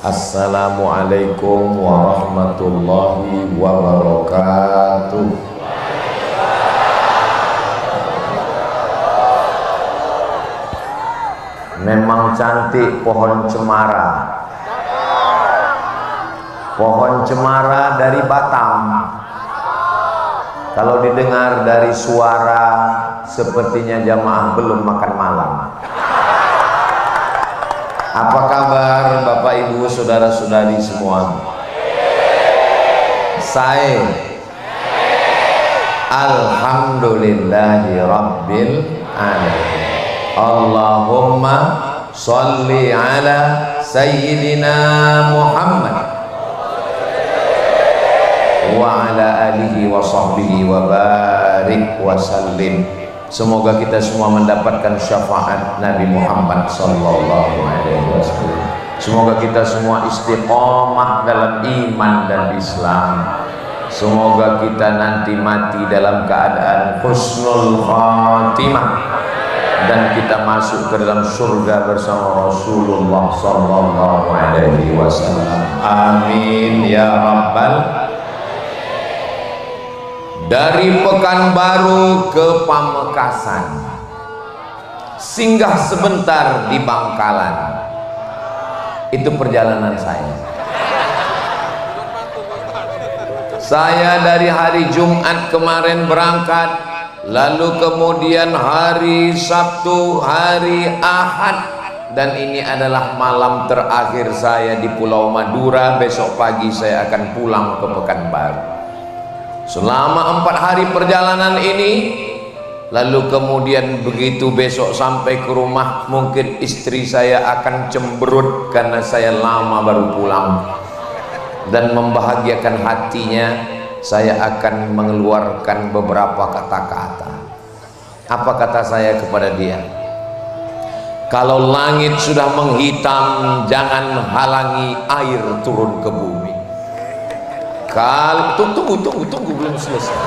Assalamualaikum warahmatullahi wabarakatuh. Memang cantik pohon cemara. Pohon cemara dari Batam. Kalau didengar dari suara, sepertinya jamaah belum makan malam. Apa kabar Bapak Ibu saudara-saudari semua? Saya alhamdulillahi rabbil alamin. Allahumma sholli ala sayyidina Muhammad wa ala alihi wa sahbihi wa barik wa sallim. Semoga kita semua mendapatkan syafaat Nabi Muhammad sallallahu alaihi wasallam. Semoga kita semua istiqomah dalam iman dan Islam. Semoga kita nanti mati dalam keadaan husnul khatimah dan kita masuk ke dalam surga bersama Rasulullah sallallahu alaihi wasallam. Amin ya rabbal. Dari Pekanbaru ke Pamekasan, singgah sebentar di Bangkalan. Itu perjalanan saya. Saya dari hari Jumat kemarin berangkat, lalu kemudian hari Sabtu, hari Ahad, dan ini adalah malam terakhir saya di Pulau Madura. Besok pagi saya akan pulang ke Pekanbaru. Selama 4 hari perjalanan ini, lalu kemudian begitu besok sampai ke rumah, mungkin istri saya akan cemberut karena saya lama baru pulang, dan membahagiakan hatinya saya akan mengeluarkan beberapa kata-kata. Apa kata saya kepada dia? Kalau langit sudah menghitam, jangan halangi air turun ke bumi. Kalau tunggu belum selesai.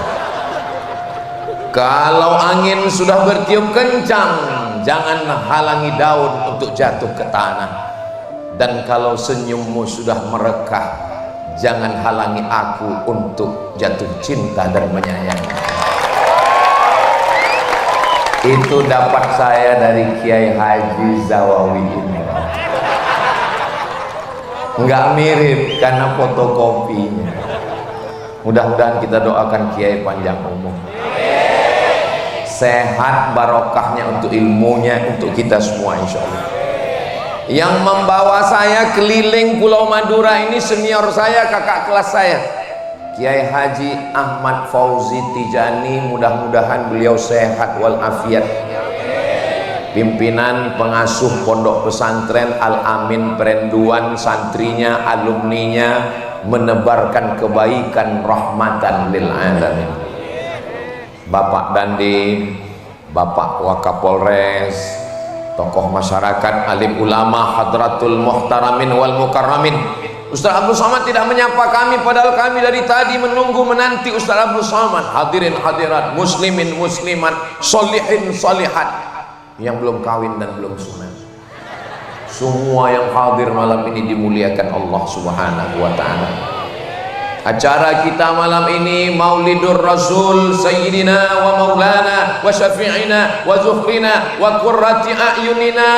Kalau angin sudah bertiup kencang, jangan halangi daun untuk jatuh ke tanah. Dan kalau senyummu sudah merekah, jangan halangi aku untuk jatuh cinta dan menyayangi. Itu dapat saya dari Kiai Haji Zawawi ini. Enggak mirip karena fotokopinya. Mudah-mudahan kita doakan Kiai panjang umur, sehat barokahnya untuk ilmunya, untuk kita semua insya Allah. Yang membawa saya keliling Pulau Madura ini senior saya, kakak kelas saya, Kiai Haji Ahmad Fauzi Tijani. Mudah-mudahan beliau sehat walafiat. Pimpinan pengasuh pondok pesantren Al-Amin Perenduan, santrinya, alumninya, menebarkan kebaikan rahmatan lil alamin. Bapak Dandim, Bapak Wakapolres, tokoh masyarakat, alim ulama, hadratul muhtaramin wal mukarramin. Ustaz Abdul Somad tidak menyapa kami, padahal kami dari tadi menunggu menanti Ustaz Abdul Somad. Hadirin hadirat, muslimin muslimat, solihin solihat, yang belum kawin dan belum sunat, semua yang hadir malam ini dimuliakan Allah subhanahu wa ta'ala. Acara kita malam ini Maulidur Rasul Sayyidina wa Maulana wa Syafi'ina wa Zuhrina wa Qurrati A'yunina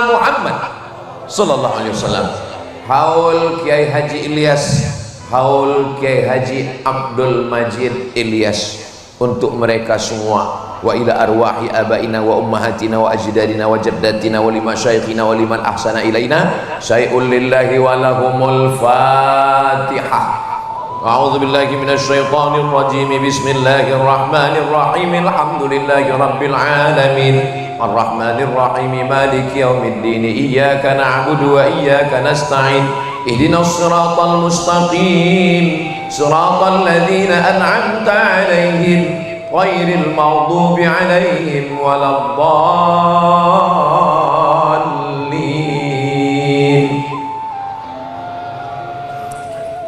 Muhammad sallallahu alaihi wasallam. Haul Kiai Haji Ilyas, haul Kiai Haji Abdul Majid Ilyas, untuk mereka semua. Wa ila arwahi abaina wa ummahatina wa ajdadina wa jaddatina wa lima syaikhina wa liman ahsana ilaina syai'un lillahi wa lahumul fatihah. A'udzu billahi minasy syaithanir rajim. Bismillahirrahmanir rahim. Alhamdulillahi rabbil alamin. Arrahmanir rahim. Maliki yaumiddin. Iyyaka na'budu wa iyyaka nasta'in. Ihdinas siratal mustaqim. Siratal ladzina an'amta 'alaihim ghairil maghdubi 'alaihim waladdallin.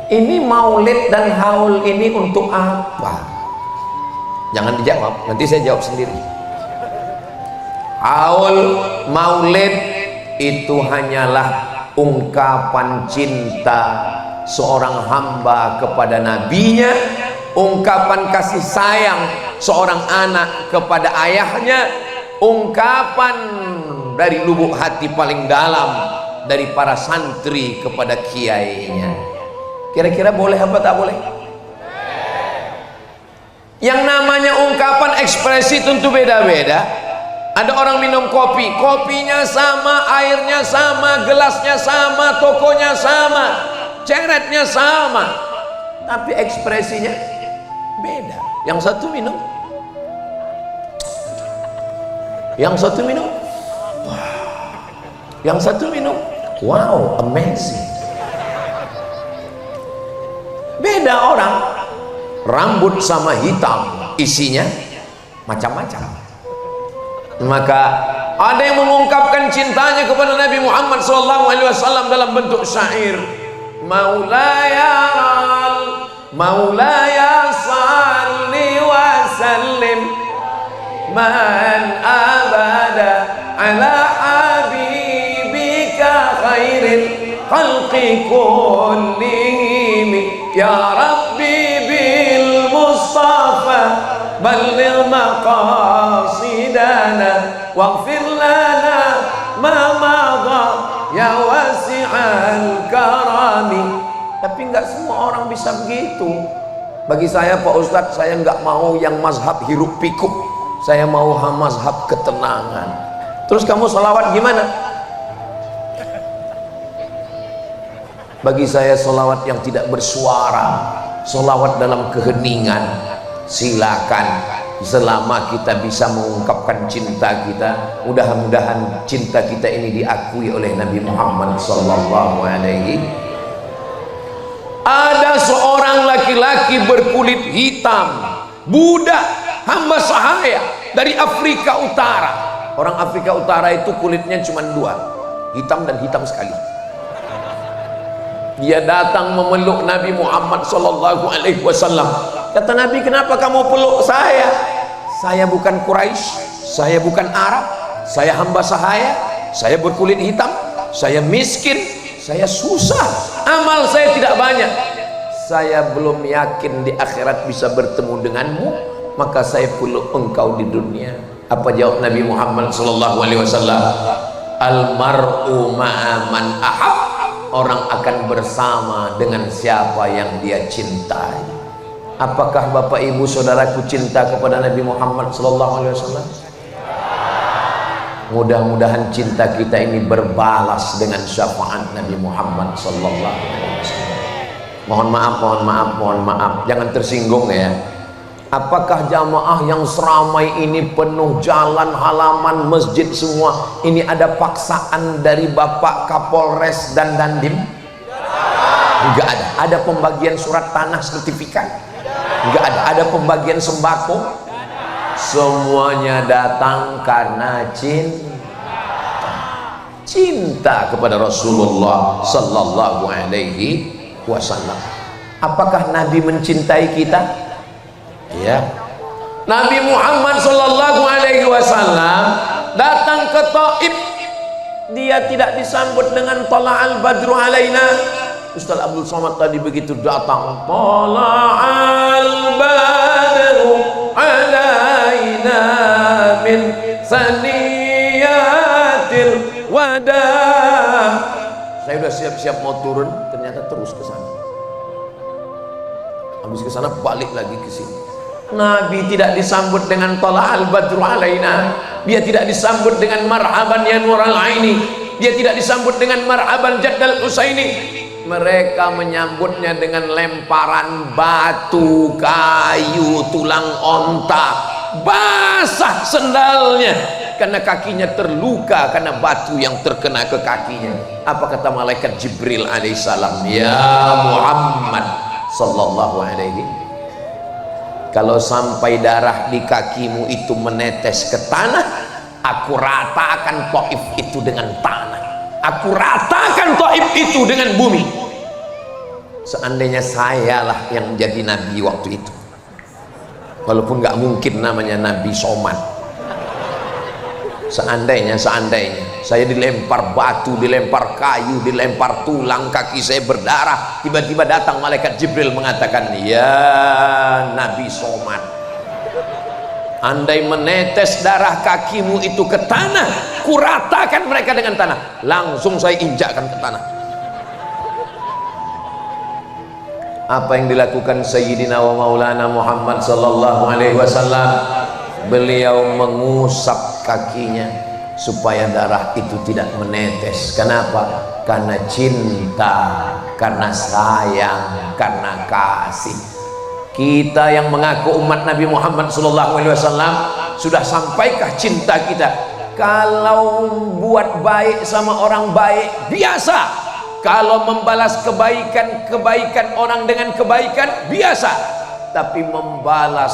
Ini maulid dan haul ini untuk apa? Jangan dijawab, nanti saya jawab sendiri. Haul maulid itu hanyalah ungkapan cinta seorang hamba kepada nabinya, ungkapan kasih sayang seorang anak kepada ayahnya, ungkapan dari lubuk hati paling dalam dari para santri kepada kiainya. Kira-kira boleh apa tak boleh? Yang namanya ungkapan ekspresi tentu beda-beda. Ada orang minum kopi, kopinya sama, airnya sama, gelasnya sama, tokonya sama, ceretnya sama, tapi ekspresinya beda. Yang satu minum, yang satu minum, yang satu minum, wow, amazing. Beda orang. Rambut sama hitam, isinya macam-macam. Maka ada yang mengungkapkan cintanya kepada Nabi Muhammad SAW dalam bentuk syair. Maulaya salli wa sallim man abada ala habibika khairil khalqi kullihim ya Rabbi bil Mustafa balligh maqasidana waghfir lana ma madha ya wasi'al karami. Tapi enggak semua orang bisa begitu. Bagi saya Pak Ustadz, saya enggak mau yang mazhab hiruk pikuk, saya mau mazhab ketenangan. Terus kamu selawat gimana? Bagi saya selawat yang tidak bersuara, selawat dalam keheningan. Silakan, selama kita bisa mengungkapkan cinta kita, mudah-mudahan cinta kita ini diakui oleh Nabi Muhammad sallallahu alaihi. Ada seorang laki-laki berkulit hitam, budak, hamba sahaya dari Afrika Utara. Orang Afrika Utara itu kulitnya cuma dua, hitam dan hitam sekali. Dia datang memeluk Nabi Muhammad sallallahu alaihi wasallam. Kata Nabi, kenapa kamu peluk saya? Saya bukan Quraisy, saya bukan Arab, saya hamba sahaya, saya berkulit hitam, saya miskin, saya susah, amal saya tidak banyak, saya belum yakin di akhirat bisa bertemu denganmu, maka saya peluk engkau di dunia. Apa jawab Nabi Muhammad sallallahu alaihi wasallam? Al mar'u ma'a man ahab. Orang akan bersama dengan siapa yang dia cintai. Apakah Bapak Ibu Saudaraku cinta kepada Nabi Muhammad SAW? Mudah-mudahan cinta kita ini berbalas dengan syafaat Nabi Muhammad SAW. Mohon maaf, jangan tersinggung ya. Apakah jamaah yang seramai ini penuh jalan, halaman, masjid semua ini ada paksaan dari Bapak Kapolres dan Dandim? Enggak ada. Ada pembagian surat tanah sertifikat? Enggak ada. Ada pembagian sembako? Semuanya datang karena cinta kepada Rasulullah sallallahu alaihi wasallam. Apakah Nabi mencintai kita? Ya. Nabi Muhammad sallallahu alaihi wasallam datang ke Taif, dia tidak disambut dengan tala'al badru alaina. Ustaz Abdul Somad tadi begitu datang, tala'al badru alaina min saniyatil wada. Saya sudah siap-siap mau turun, ternyata terus ke sana. Habis ke sana balik lagi ke sini. Nabi tidak disambut dengan tala'al badru alaina, dia tidak disambut dengan marhaban ya nural aini, dia tidak disambut dengan marhaban jaddal usaini. Mereka menyambutnya dengan lemparan batu, kayu, tulang onta, basah sendalnya karena kakinya terluka karena batu yang terkena ke kakinya. Apa kata malaikat Jibril alaihissalam? Ya Muhammad sallallahu alaihi, kalau sampai darah di kakimu itu menetes ke tanah, aku ratakan Taif itu dengan tanah, aku ratakan Taif itu dengan bumi. Seandainya sayalah yang menjadi nabi waktu itu, walaupun nggak mungkin namanya Nabi Somad, seandainya saya dilempar batu, dilempar kayu, dilempar tulang, kaki saya berdarah. Tiba-tiba datang malaikat Jibril mengatakan, ya Nabi Somad, andai menetes darah kakimu itu ke tanah, kuratakan mereka dengan tanah. Langsung saya injakkan ke tanah. Apa yang dilakukan Sayyidina wa Maulana Muhammad sallallahu alaihi wasallam? Beliau mengusap kakinya supaya darah itu tidak menetes. Kenapa? Karena cinta, karena sayang, karena kasih. Kita yang mengaku umat Nabi Muhammad SAW sudah sampaikah cinta kita? Kalau buat baik sama orang baik biasa, kalau membalas kebaikan orang dengan kebaikan biasa, tapi membalas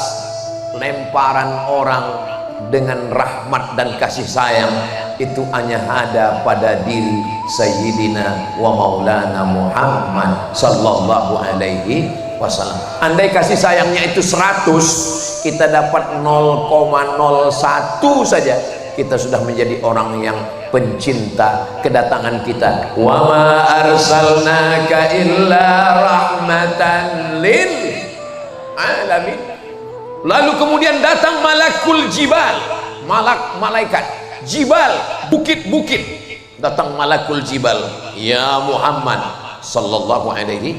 lemparan orang dengan rahmat dan kasih sayang itu hanya ada pada diri Sayyidina wa Maulana Muhammad sallallahu alaihi wasallam. Andai kasih sayangnya itu 100, kita dapat 0,01 saja, kita sudah menjadi orang yang pencinta kedatangan kita. Wa ma arsalnaka illa rahmatan lil alamin. Lalu kemudian datang malakul jibal, malaikat jibal, bukit-bukit. Datang malakul jibal, ya Muhammad sallallahu alaihi,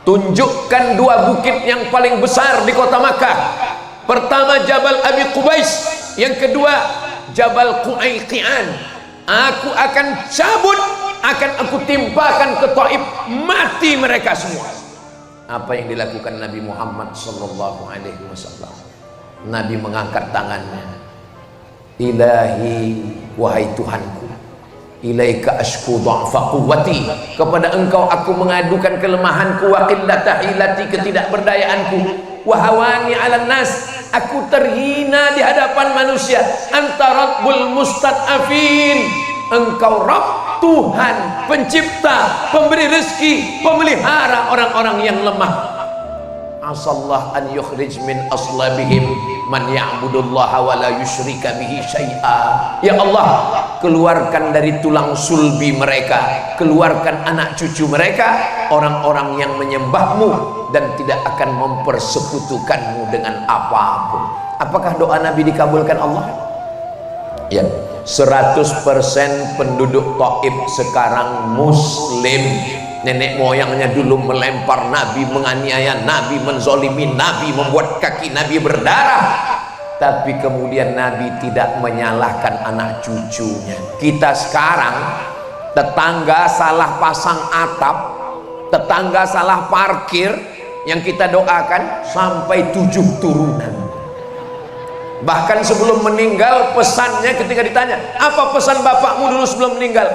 tunjukkan 2 bukit yang paling besar di kota Makkah. Pertama Jabal Abi Qubais, yang kedua Jabal Qu'aiqian. Aku akan cabut, akan aku timpakan ke Taif, mati mereka semua. Apa yang dilakukan Nabi Muhammad sallallahu alaihi wasallam? Nabi mengangkat tangannya, ilahi, wahai Tuhanku, ilaika ashku dha'fa quwwati, kepada engkau aku mengadukan kelemahanku, wa qillata hilati, ketidakberdayaanku, wa hawani 'alan nas, aku terhina di hadapan manusia, anta rabbul mustad'afin, engkau Rabb, Tuhan, pencipta, pemberi rezeki, pemelihara orang-orang yang lemah. Asallah an yukhrij min aslabihim man ya'budullaha wa la yusyrika bihi syai'a. Ya Allah, keluarkan dari tulang sulbi mereka, keluarkan anak cucu mereka, orang-orang yang menyembahmu dan tidak akan mempersekutukanmu dengan apapun. Apakah doa Nabi dikabulkan Allah? Ya. 100% penduduk Taif sekarang muslim. Nenek moyangnya dulu melempar Nabi, menganiaya Nabi, menzolimi Nabi, membuat kaki Nabi berdarah, tapi kemudian Nabi tidak menyalahkan anak cucunya. Kita sekarang, tetangga salah pasang atap, tetangga salah parkir, yang kita doakan sampai 7 turunan. Bahkan sebelum meninggal, pesannya ketika ditanya, apa pesan bapakmu dulu sebelum meninggal?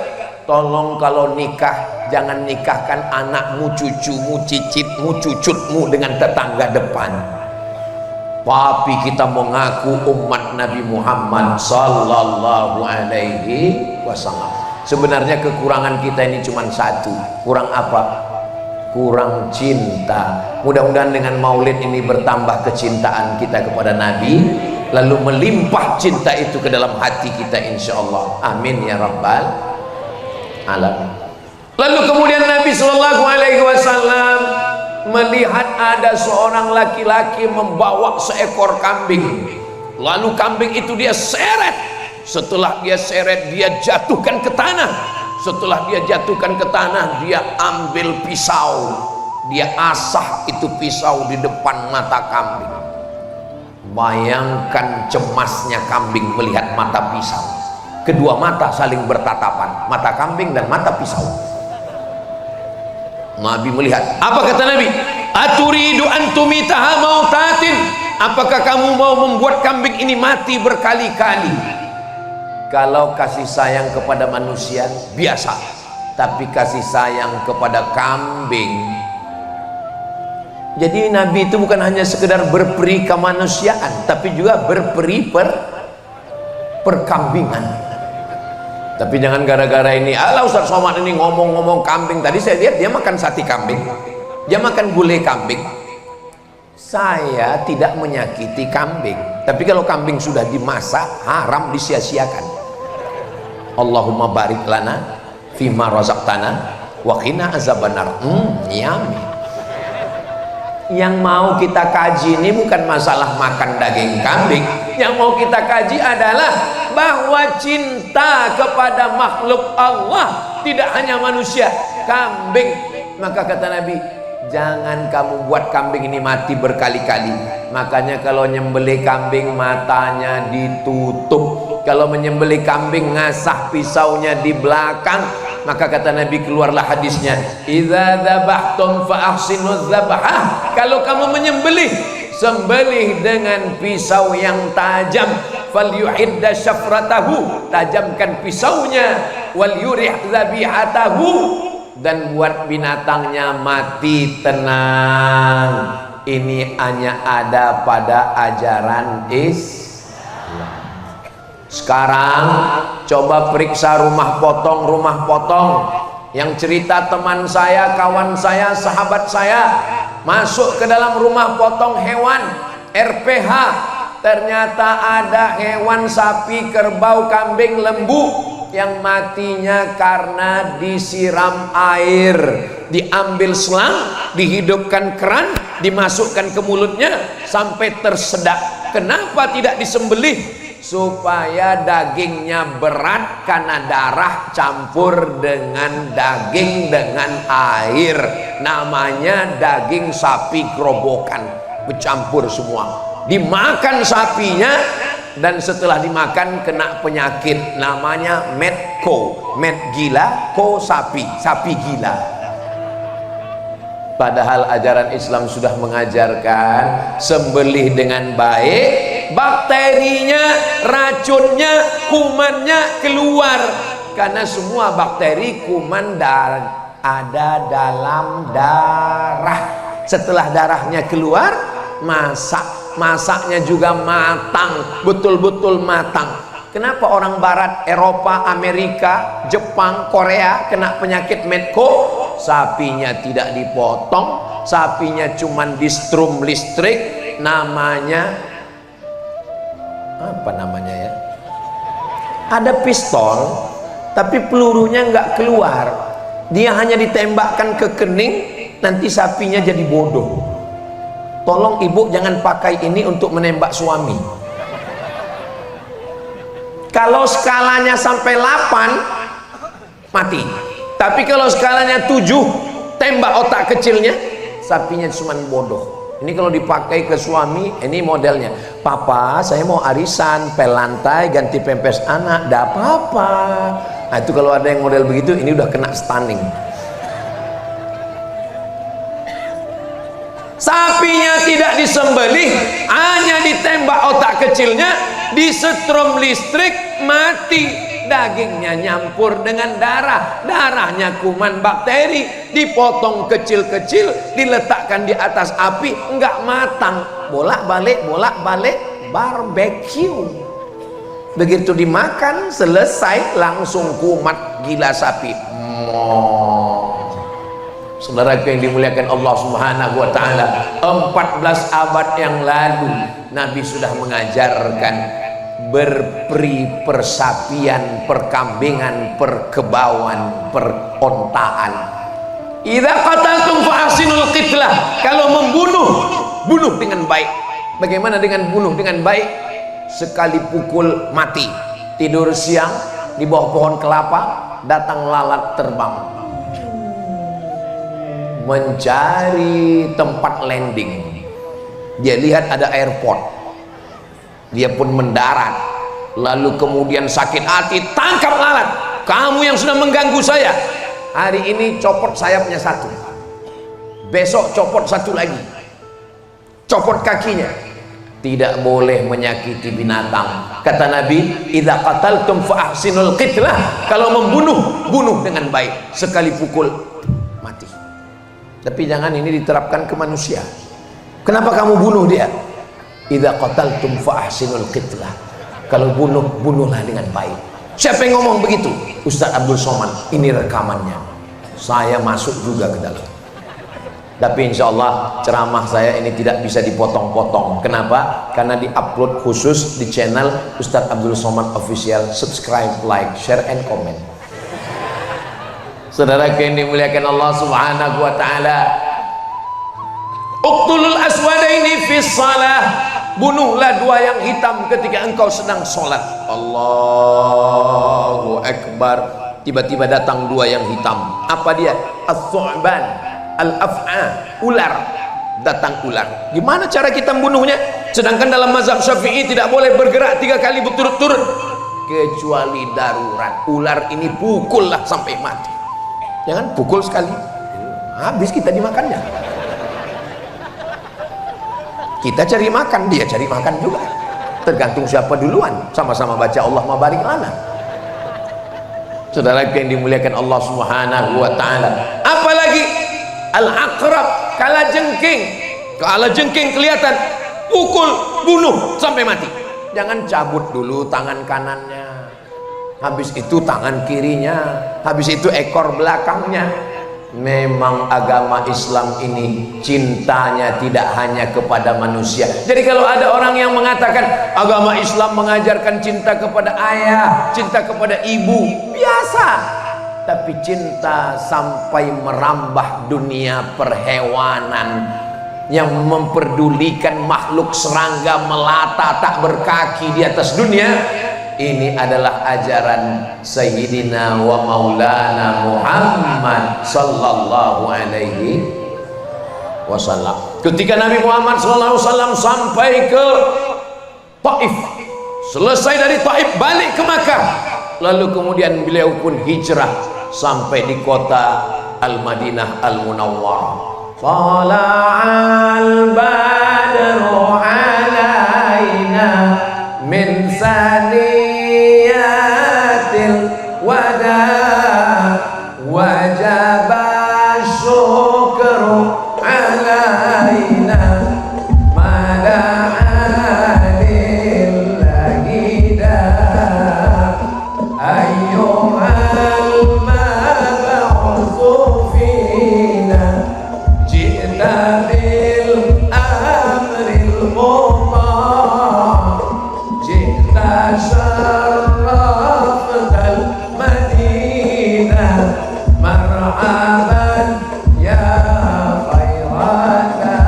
Tolong kalau nikah, jangan nikahkan anakmu, cucumu, cicitmu, cucutmu dengan tetangga depan. Tapi kita mengaku umat Nabi Muhammad sallallahu alaihi wasallam. Sebenarnya kekurangan kita ini cuma satu. Kurang apa? Kurang cinta. Mudah-mudahan dengan maulid ini bertambah kecintaan kita kepada Nabi, lalu melimpah cinta itu ke dalam hati kita insyaallah. Amin ya rabbal alamin. Lalu kemudian Nabi sallallahu alaihi wasallam melihat ada seorang laki-laki membawa seekor kambing. Lalu kambing itu dia seret. Setelah dia seret, dia jatuhkan ke tanah. Setelah dia jatuhkan ke tanah, dia ambil pisau, dia asah itu pisau di depan mata kambing. Bayangkan cemasnya kambing melihat mata pisau. Kedua mata saling bertatapan, mata kambing dan mata pisau. Nabi melihat, apa kata Nabi? Aturidu antumitaha mautatin, apakah kamu mau membuat kambing ini mati berkali-kali? Kalau kasih sayang kepada manusia biasa, tapi kasih sayang kepada kambing, jadi Nabi itu bukan hanya sekedar berperi kemanusiaan, tapi juga berperi perkambingan. Tapi jangan gara-gara ini, ala Ustaz Somad ini ngomong-ngomong kambing, tadi saya lihat dia makan sate kambing, dia makan gulai kambing. Saya tidak menyakiti kambing, tapi kalau kambing sudah dimasak, haram disia-siakan. Allahumma barik lana fima razaqtana wa qina azabannar. Yummy. Yang mau kita kaji ini bukan masalah makan daging kambing. Yang mau kita kaji adalah bahwa cinta kepada makhluk Allah tidak hanya manusia, kambing. Maka kata Nabi, jangan kamu buat kambing ini mati berkali-kali. Makanya kalau nyembelih kambing matanya ditutup. Kalau menyembelih kambing ngasah pisaunya di belakang. Maka kata Nabi, keluarlah hadisnya, idza dzabhtum fa ahsinuz dzabhah. Kalau kamu menyembelih, sembelih dengan pisau yang tajam. Falyuhidda syafratahu, tajamkan pisaunya. Wal yurih dzabihatahu, dan buat binatangnya mati tenang. Ini hanya ada pada ajaran Islam. Sekarang coba periksa rumah potong yang cerita teman saya, kawan saya, sahabat saya masuk ke dalam rumah potong hewan RPH. Ternyata ada hewan sapi, kerbau, kambing, lembu yang matinya karena disiram air. Diambil selang, dihidupkan keran, dimasukkan ke mulutnya sampai tersedak. Kenapa tidak disembelih? Supaya dagingnya berat karena darah campur dengan daging dengan air. Namanya daging sapi gerobokan, bercampur semua. Dimakan sapinya, dan setelah dimakan kena penyakit namanya medco. Med gila, ko sapi, sapi gila. Padahal ajaran Islam sudah mengajarkan sembelih dengan baik, bakterinya, racunnya, kumannya keluar. Karena semua bakteri, kuman ada dalam darah. Setelah darahnya keluar, masaknya juga matang, betul-betul matang. Kenapa orang barat, Eropa, Amerika, Jepang, Korea kena penyakit medco? Sapinya tidak dipotong, sapinya cuman di strum listrik. Namanya apa namanya ya? Ada pistol, tapi pelurunya nggak keluar. Dia hanya ditembakkan ke kening, nanti sapinya jadi bodoh. Tolong ibu jangan pakai ini untuk menembak suami. Kalau skalanya sampai 8 mati. Tapi kalau skalanya 7, tembak otak kecilnya, sapinya cuma bodoh. Ini kalau dipakai ke suami, ini modelnya. Papa, saya mau arisan, pel lantai, ganti pempes anak, dah apa-apa. Nah itu kalau ada yang model begitu, ini udah kena stunning. Sapinya tidak disembelih, hanya ditembak otak kecilnya, disetrum listrik, mati. Dagingnya nyampur dengan darah, darahnya kuman bakteri, dipotong kecil-kecil, diletakkan di atas api, enggak matang, bolak-balik barbecue. Begitu dimakan selesai, langsung kumat gila sapi. Saudaraku yang dimuliakan Allah Subhanahu wa taala, 14 abad yang lalu Nabi sudah mengajarkan berperi persapian, perkambingan, perkebauan, perontaan. Idza qataltum fa ahsinul qitlah. Kalau membunuh, bunuh dengan baik. Bagaimana dengan bunuh dengan baik? Sekali pukul mati. Tidur siang di bawah pohon kelapa, datang lalat terbang mencari tempat landing. Dia lihat ada airport, dia pun mendarat, lalu kemudian sakit hati, tangkap lalat. Kamu yang sudah mengganggu saya, hari ini copot sayapnya satu, besok copot satu lagi, copot kakinya. Tidak boleh menyakiti binatang. Kata Nabi, idza qataltum fa ahsinul qitlah. Kalau membunuh, bunuh dengan baik. Sekali pukul mati. Tapi jangan ini diterapkan ke manusia. Kenapa kamu bunuh dia? Idza qataltum fa ahsinul qitlah. Kalau bunuh, bunuhlah dengan baik. Siapa yang ngomong begitu? Ustaz Abdul Somad. Ini rekamannya. Saya masuk juga ke dalam. Tapi insya Allah ceramah saya ini tidak bisa dipotong-potong. Kenapa? Karena diupload khusus di channel Ustadz Abdul Somad Official. Subscribe, like, share, and comment. Saudara yang dimuliakan Allah Subhanahu wa Ta'ala, uqtulul aswadaini fis salah, bunuhlah dua yang hitam ketika engkau sedang sholat. Allahu Akbar. Tiba-tiba datang dua yang hitam. Apa dia? As-su'ban, al-af'a, ular. Datang ular. Gimana cara kita membunuhnya? Sedangkan dalam mazhab Syafi'i tidak boleh bergerak 3 kali berturut-turut kecuali darurat. Ular ini pukullah sampai mati. Jangan pukul sekali, habis kita dimakannya. Kita cari makan, dia cari makan juga. Tergantung siapa duluan. Sama-sama baca Allahumma barik lana. Saudara yang dimuliakan Allah Subhanahu wa Ta'ala, apalagi al-aqrab, kalajengking. Kalajengking kelihatan, pukul, bunuh sampai mati. Jangan cabut dulu tangan kanannya, habis itu tangan kirinya, habis itu ekor belakangnya. Memang agama Islam ini cintanya tidak hanya kepada manusia. Jadi kalau ada orang yang mengatakan agama Islam mengajarkan cinta kepada ayah, cinta kepada ibu, biasa. Tapi cinta sampai merambah dunia perhewanan, yang memperdulikan makhluk serangga melata tak berkaki di atas dunia, ini adalah ajaran Sayyidina wa Maulana Muhammad sallallahu alaihi wasallam. Ketika Nabi Muhammad sallallahu alaihi wasallam sampai ke Taif, selesai dari Taif balik ke Makkah, lalu kemudian beliau pun hijrah sampai di kota Al-Madinah Al-Munawwarah. Tala'al badru alaina min saniyatil wada wajaba syukru alaina mada'alillahi da ayyuhal mab'utsu fina ji'ta bil amril mumma ji'ta syarraftal madinah marhaban ya khairata.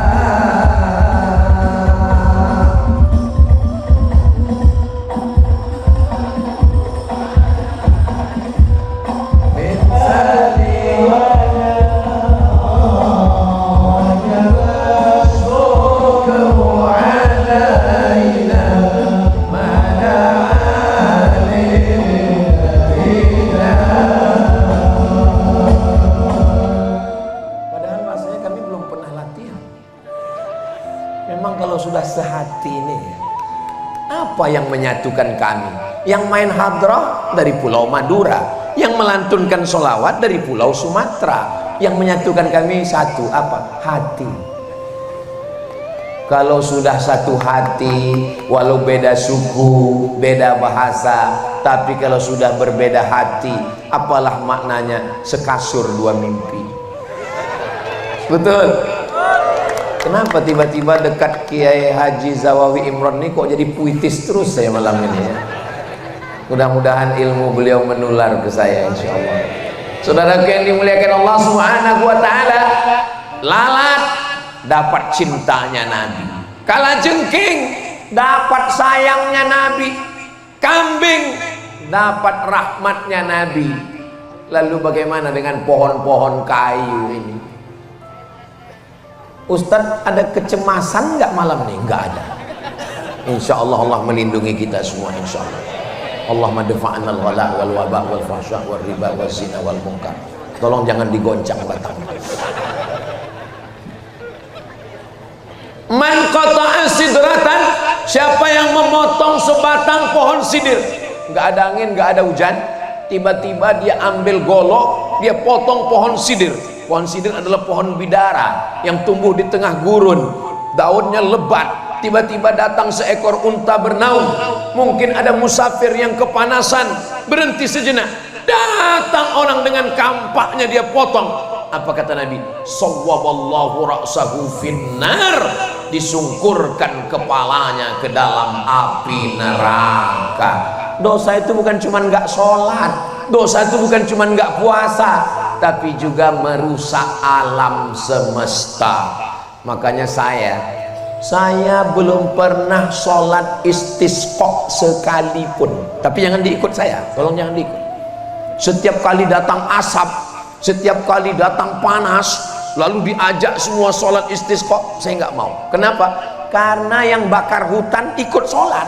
Padahal rasanya kami belum pernah latihan. Memang kalau sudah sehati ini, apa yang menyatukan kami? Yang main hadrah dari Pulau Madura, yang melantunkan sholawat dari Pulau Sumatera. Yang menyatukan kami satu, apa? Hati. Kalau sudah satu hati, walau beda suku, beda bahasa, tapi kalau sudah berbeda hati, apalah maknanya sekasur dua mimpi. Betul? Kenapa tiba-tiba dekat Kiai Haji Zawawi Imron ini kok jadi puitis terus saya malam ini ya? Mudah-mudahan ilmu beliau menular ke saya insya Allah. Saudara yang dimuliakan Allah Subhanahu wa Ta'ala, lalat dapat cintanya Nabi, kalajengking dapat sayangnya Nabi, kambing dapat rahmatnya Nabi. Lalu bagaimana dengan pohon-pohon kayu ini? Ustadz, ada kecemasan nggak malam nih? Nggak ada. Insya Allah Allah melindungi kita semua insya Allah. Allahumma dafa'na al-ghala wal waba wal fahsya wal riba wal zina wal munkar. Tolong jangan digoncang batang. Man qata'a sidratan, siapa yang memotong sebatang pohon sidir, nggak ada angin, nggak ada hujan, tiba-tiba dia ambil golok, dia potong pohon sidir. Pohon sidir adalah pohon bidara yang tumbuh di tengah gurun, daunnya lebat. Tiba-tiba datang seekor unta bernaung, mungkin ada musafir yang kepanasan, berhenti sejenak, datang orang dengan kampaknya dia potong. Apa kata Nabi? Sawwaballahu ra'sahu finnar, disungkurkan kepalanya ke dalam api neraka. Dosa itu bukan cuma nggak sholat, dosa itu bukan cuma nggak puasa, tapi juga merusak alam semesta. Makanya saya belum pernah sholat istisqa sekalipun. Tapi jangan diikut saya, tolong jangan diikut. Setiap kali datang asap, setiap kali datang panas, lalu diajak semua sholat istisqa, saya nggak mau. Kenapa? Karena yang bakar hutan ikut sholat,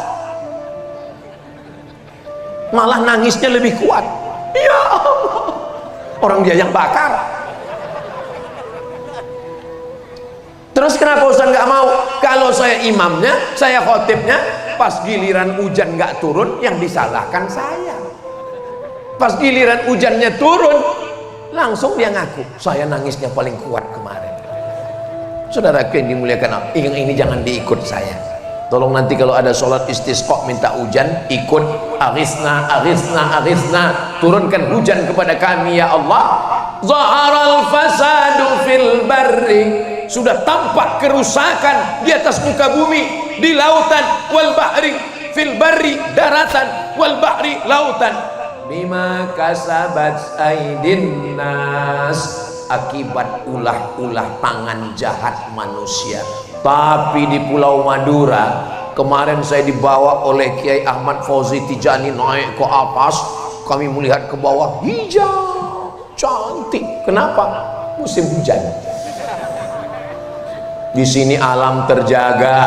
malah nangisnya lebih kuat. Ya Allah, orang dia yang bakar. Terus kenapa Ustaz nggak mau? Kalau saya imamnya, saya khotibnya, pas giliran hujan nggak turun, yang disalahkan saya. Pas giliran hujannya turun, langsung dia ngaku, saya nangisnya paling kuat kemarin. Saudara yang dimuliakan Allah, ini jangan diikut saya. Tolong nanti kalau ada sholat istisqa minta hujan, ikut aghithna, aghithna, aghithna, turunkan hujan kepada kami ya Allah. Zaharal fasadu fil barri, sudah tampak kerusakan di atas muka bumi, di lautan, wal bahri, fil barri daratan, wal bahri lautan, bima kasabat aidin nas, akibat ulah-ulah tangan jahat manusia. Tapi di Pulau Madura kemarin saya dibawa oleh Kiai Ahmad Fauzi Tijani naik ke atas, kami melihat ke bawah, hijau cantik. Kenapa? Musim hujan. Di sini alam terjaga,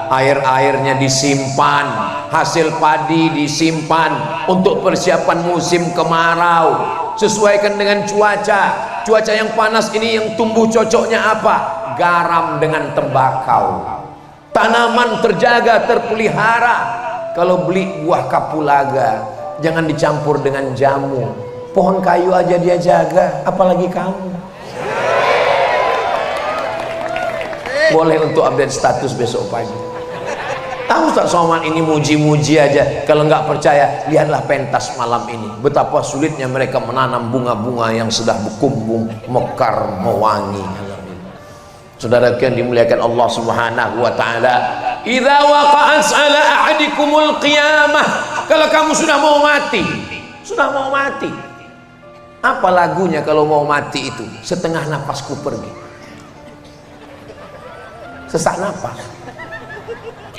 air-airnya disimpan, hasil padi disimpan untuk persiapan musim kemarau. Sesuaikan dengan cuaca yang panas ini, yang tumbuh cocoknya apa? Garam dengan tembakau. Tanaman terjaga, terpelihara. Kalau beli buah kapulaga, jangan dicampur dengan jamu. Pohon kayu aja dia jaga, apalagi kamu. Boleh untuk update status besok pagi. Tahu Ustaz Somad ini muji-muji aja. Kalau nggak percaya, lihatlah pentas malam ini. Betapa sulitnya mereka menanam bunga-bunga yang sudah berkumbung, mekar, mewangi. Saudara yang dimuliakan Allah Subhanahu wa taala, idza waqa'at 'ala ahadikumul qiyamah, kalau kamu sudah mau mati, apa lagunya kalau mau mati itu? Setengah napasku pergi, sesak napas.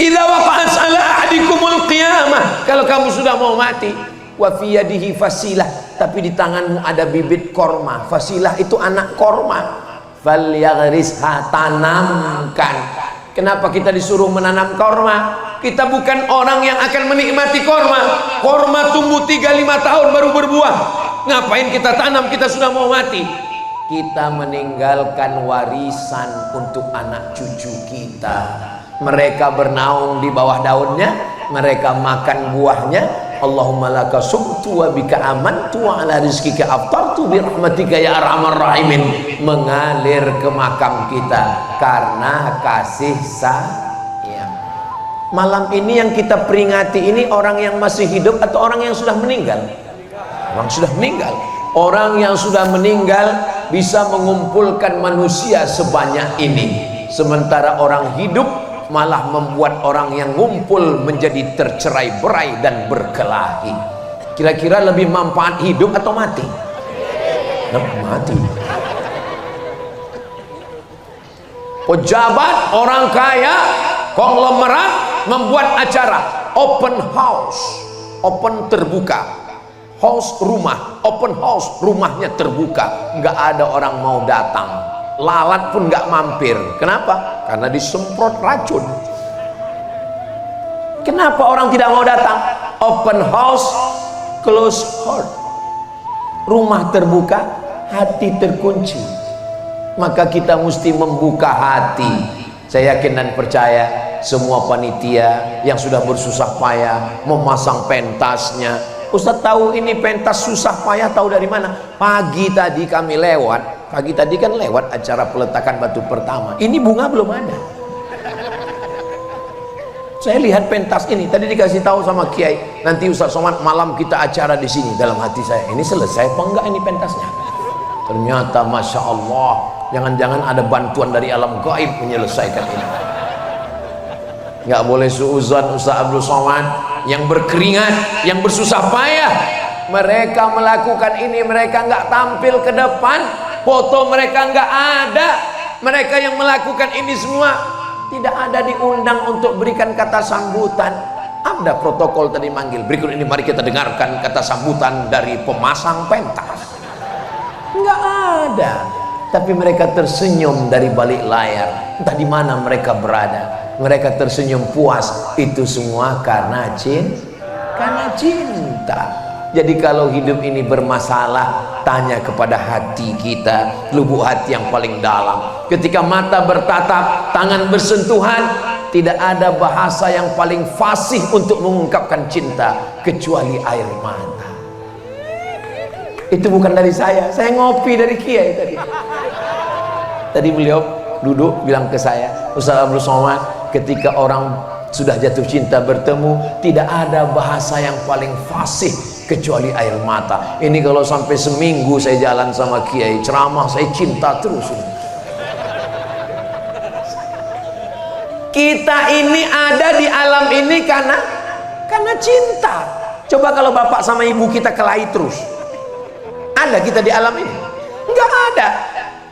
Idza waqa'at 'ala ahadikumul qiyamah, kalau kamu sudah mau mati, wa fi yadihi fasilah, tapi di tanganmu ada bibit korma. Fasilah itu anak korma. Falyaghrisha, tanamkan. Kenapa kita disuruh menanam korma? Kita bukan orang yang akan menikmati korma. Korma tumbuh 3-5 tahun baru berbuah. Ngapain kita tanam? Kita sudah mau mati. Kita meninggalkan warisan untuk anak cucu kita. Mereka bernaung di bawah daunnya, mereka makan buahnya. Allahumma laka sumtu wa bika amantu wa ala rizkika aftartu bi rahmatika ya arhamar rahimin, mengalir ke makam kita karena kasih sayang. Malam ini yang kita peringati ini orang yang masih hidup atau orang yang sudah meninggal? Orang sudah meninggal. Orang yang sudah meninggal bisa mengumpulkan manusia sebanyak ini, sementara orang hidup malah membuat orang yang ngumpul menjadi tercerai-berai dan berkelahi. Kira-kira lebih manfaat hidup atau mati? Mati. Pejabat, orang kaya, konglomerat membuat acara open house, open terbuka, house rumah, open house, rumahnya terbuka, nggak ada orang mau datang. Lalat pun nggak mampir. Kenapa? Karena disemprot racun. Kenapa orang tidak mau datang? Open house, close heart. Rumah terbuka, hati terkunci. Maka kita mesti membuka hati. Saya yakin dan percaya semua panitia yang sudah bersusah payah memasang pentasnya. Ustaz tahu ini pentas susah payah, tahu dari mana? Pagi tadi kami lewat. Pagi tadi kan lewat acara peletakan batu pertama. Ini bunga belum ada. Saya lihat pentas ini. Tadi dikasih tahu sama Kiai, nanti Ustaz Somad malam kita acara di sini. Dalam hati saya, ini selesai apa enggak ini pentasnya? Ternyata Masya Allah, jangan-jangan ada bantuan dari alam gaib menyelesaikan ini. Nggak boleh suuzon Ustaz Abdul Somad yang berkeringat, yang bersusah payah. Mereka melakukan ini, mereka nggak tampil ke depan, foto mereka nggak ada. Mereka yang melakukan ini semua tidak ada diundang untuk berikan kata sambutan. Ada protokol tadi manggil. Berikut ini mari kita dengarkan kata sambutan dari pemasang pentas. Nggak ada. Tapi mereka tersenyum dari balik layar. Entah di mana mereka berada. Mereka tersenyum puas. Itu semua karena cinta. Jadi kalau hidup ini bermasalah, tanya kepada hati kita, lubuk hati yang paling dalam. Ketika mata bertatap, tangan bersentuhan, tidak ada bahasa yang paling fasih untuk mengungkapkan cinta kecuali air mata. Itu bukan dari saya ngopi dari Kiai tadi. Tadi beliau duduk bilang ke saya, Ustaz Abdul Somad, ketika orang sudah jatuh cinta bertemu, tidak ada bahasa yang paling fasih kecuali air mata. Ini kalau sampai seminggu saya jalan sama Kiai ceramah, saya cinta terus. Kita ini ada di alam ini karena cinta. Coba kalau bapak sama ibu kita kelahi terus, ada kita di alam ini? Enggak ada.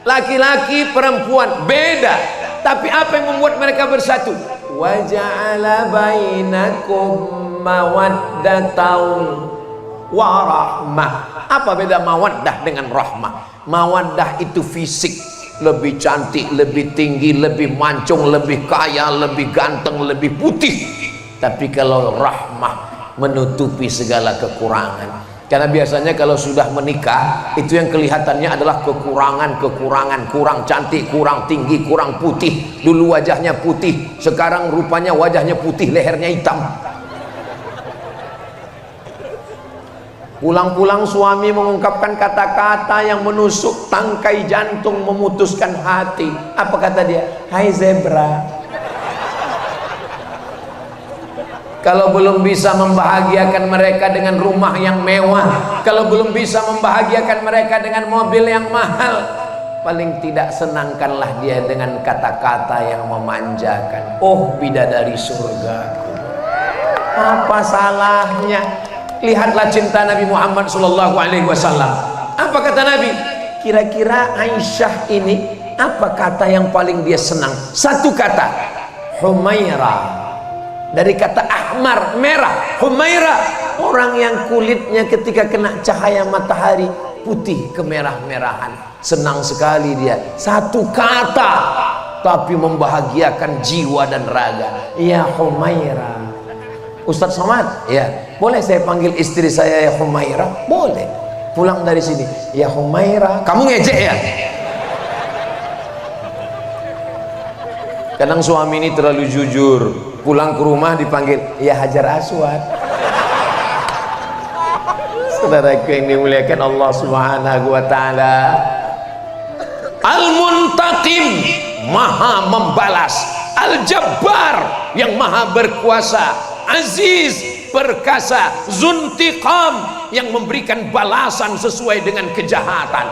Laki-laki perempuan beda, tapi apa yang membuat mereka bersatu? Wa ja'ala bainakum mawaddatan warahmah. Apa beda mawaddah dengan rahmah? Mawaddah itu fisik, lebih cantik, lebih tinggi, lebih mancung, lebih kaya, lebih ganteng, lebih putih. Tapi kalau rahmah menutupi segala kekurangan. Karena biasanya kalau sudah menikah, itu yang kelihatannya adalah kekurangan, kurang cantik, kurang tinggi, kurang putih. Dulu wajahnya putih, sekarang rupanya wajahnya putih, lehernya hitam. Pulang-pulang suami mengungkapkan kata-kata yang menusuk tangkai jantung, memutuskan hati. Apa kata dia? Hai zebra. Kalau belum bisa membahagiakan mereka dengan rumah yang mewah, kalau belum bisa membahagiakan mereka dengan mobil yang mahal, paling tidak senangkanlah dia dengan kata-kata yang memanjakan. Oh bidadari surgaku, apa salahnya? Lihatlah cinta Nabi Muhammad SAW. Apa kata Nabi? Kira-kira Aisyah ini apa kata yang paling dia senang? Satu kata, Humaira. Dari kata ahmar, merah. Humaira, orang yang kulitnya ketika kena cahaya matahari putih kemerah-merahan. Senang sekali dia. Satu kata tapi membahagiakan jiwa dan raga. Ya Humaira. Ustaz Somad, ya boleh saya panggil istri saya ya Humaira? Boleh. Pulang dari sini, ya Humaira. Kamu ngejek ya? Kadang suami ini terlalu jujur. Pulang ke rumah dipanggil, ya Hajar Aswad. Saudaraku yang dimuliakan Allah Subhanahu wa taala. Al-Muntaqim, maha membalas. Al-Jabbar, yang maha berkuasa. Aziz, perkasa. Zuntiqam, yang memberikan balasan sesuai dengan kejahatan.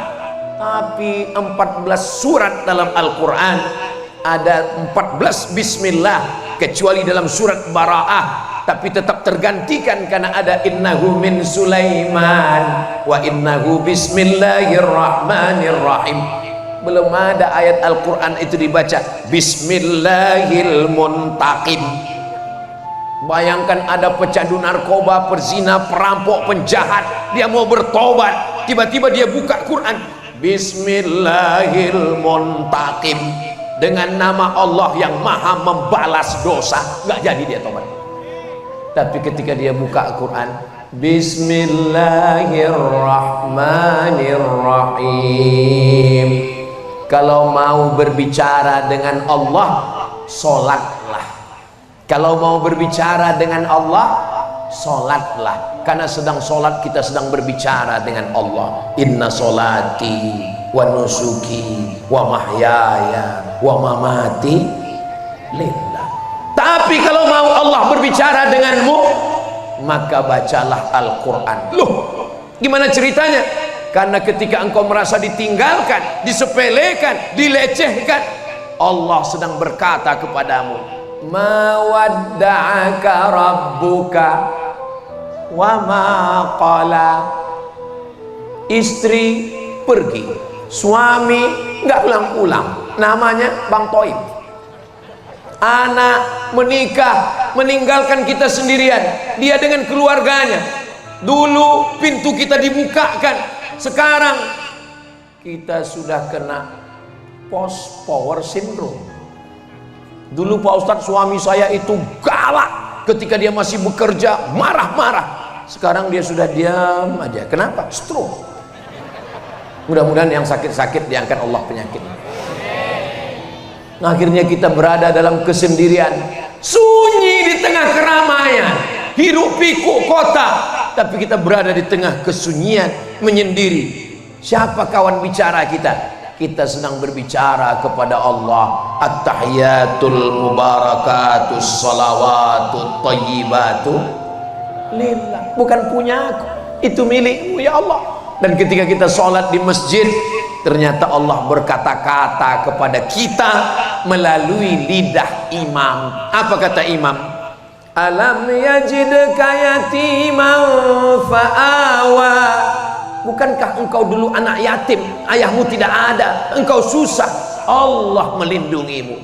Tapi 14 surat dalam Al-Quran ada 14 bismillah, kecuali dalam surat Bara'ah, tapi tetap tergantikan karena ada innahu min Sulaiman wa innahu bismillahirrahmanirrahim. Belum ada ayat Al-Quran itu dibaca Bismillahil Muntaqim. Bayangkan ada pecandu narkoba, perzina, perampok, penjahat, dia mau bertobat, tiba-tiba dia buka Quran Bismillahil Muntaqim, dengan nama Allah yang maha membalas dosa. Nggak jadi dia tobat. Tapi ketika dia buka Quran Bismillahirrahmanirrahim, kalau mau berbicara dengan Allah, sholatlah. Kalau mau berbicara dengan Allah, sholatlah. Karena sedang sholat kita sedang berbicara dengan Allah. Inna sholati wa nusuki wa mahyaya wa mamati lillah. Tapi kalau mau Allah berbicara denganmu, maka bacalah Al-Quran. Loh, gimana ceritanya? Karena ketika engkau merasa ditinggalkan, disepelekan, dilecehkan, Allah sedang berkata kepadamu, ma wadda'aka rabbuka wa ma qala. Istri pergi, suami nggak pulang-pulang, namanya Bang Toib. Anak menikah, meninggalkan kita sendirian, dia dengan keluarganya. Dulu pintu kita dibukakan, sekarang kita sudah kena post power syndrome. Dulu Pak Ustadz, suami saya itu galak ketika dia masih bekerja, marah-marah. Sekarang dia sudah diam aja. Kenapa? Stroke. Mudah-mudahan yang sakit-sakit diangkat Allah penyakit. Nah, akhirnya kita berada dalam kesendirian, sunyi di tengah keramaian, hiruk pikuk kota, tapi kita berada di tengah kesunyian, menyendiri. Siapa kawan bicara kita? Kita sedang berbicara kepada Allah. At-tahiyatul mubarakatus salawatut tayyibatu lillah. Bukan punya aku, itu milikmu ya Allah. Dan ketika kita sholat di masjid, ternyata Allah berkata-kata kepada kita melalui lidah imam. Apa kata imam? Alam yajidka yatiman fa'awa. Bukankah engkau dulu anak yatim, ayahmu tidak ada, engkau susah, Allah melindungimu.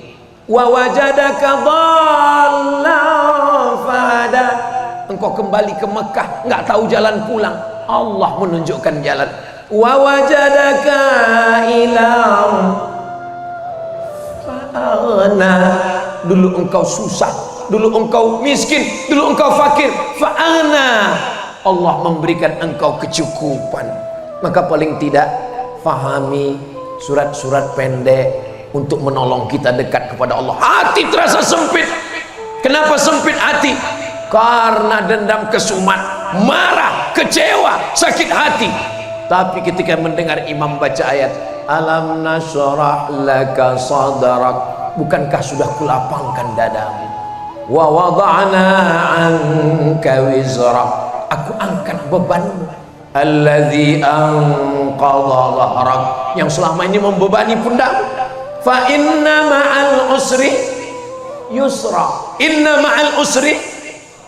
Wa wajadaka dhallan fahada. Engkau kembali ke Mekah, nggak tahu jalan pulang, Allah menunjukkan jalan. Wa wajadaka ilam fa'ana. Dulu engkau susah, dulu engkau miskin, dulu engkau fakir, fa'ana. Allah memberikan engkau kecukupan. Maka paling tidak fahami surat-surat pendek untuk menolong kita dekat kepada Allah. Hati terasa sempit. Kenapa sempit hati? Karena dendam, kesumat, marah, kecewa, sakit hati. Tapi ketika mendengar imam baca ayat alam nashrah laka sadrak, bukankah sudah kulapangkan dadamu? Wa wada'na anka wizrak, aku angkat bebanmu. Alladzi anqadha dhahrak, yang selama ini membebani pundakmu. Fa inna ma'al usri yusra. Inna ma'al usri,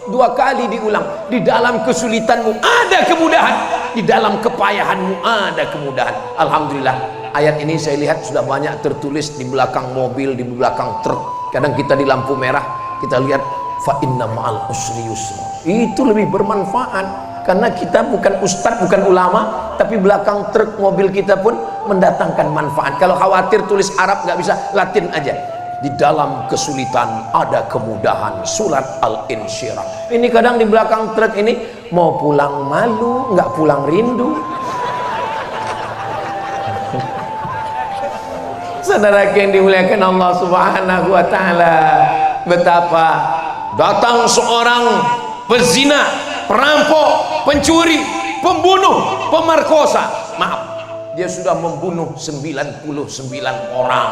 dua kali diulang. Di dalam kesulitanmu ada kemudahan, di dalam kepayahanmu ada kemudahan. Alhamdulillah, ayat ini saya lihat sudah banyak tertulis di belakang mobil, di belakang truk. Kadang kita di lampu merah, kita lihat fa inna ma'al usri yusra. Itu lebih bermanfaat karena kita bukan ustadz, bukan ulama, tapi belakang truk mobil kita pun mendatangkan manfaat. Kalau khawatir tulis Arab nggak bisa, Latin aja. Di dalam kesulitan ada kemudahan. Surat Al-Insyirah. Ini kadang di belakang truk ini mau pulang malu, nggak pulang rindu. Saudara yang dimuliakan Allah Subhanahu wa taala, betapa datang seorang pezina, perampok, pencuri, pembunuh, pemerkosa. Maaf, dia sudah membunuh 99 orang.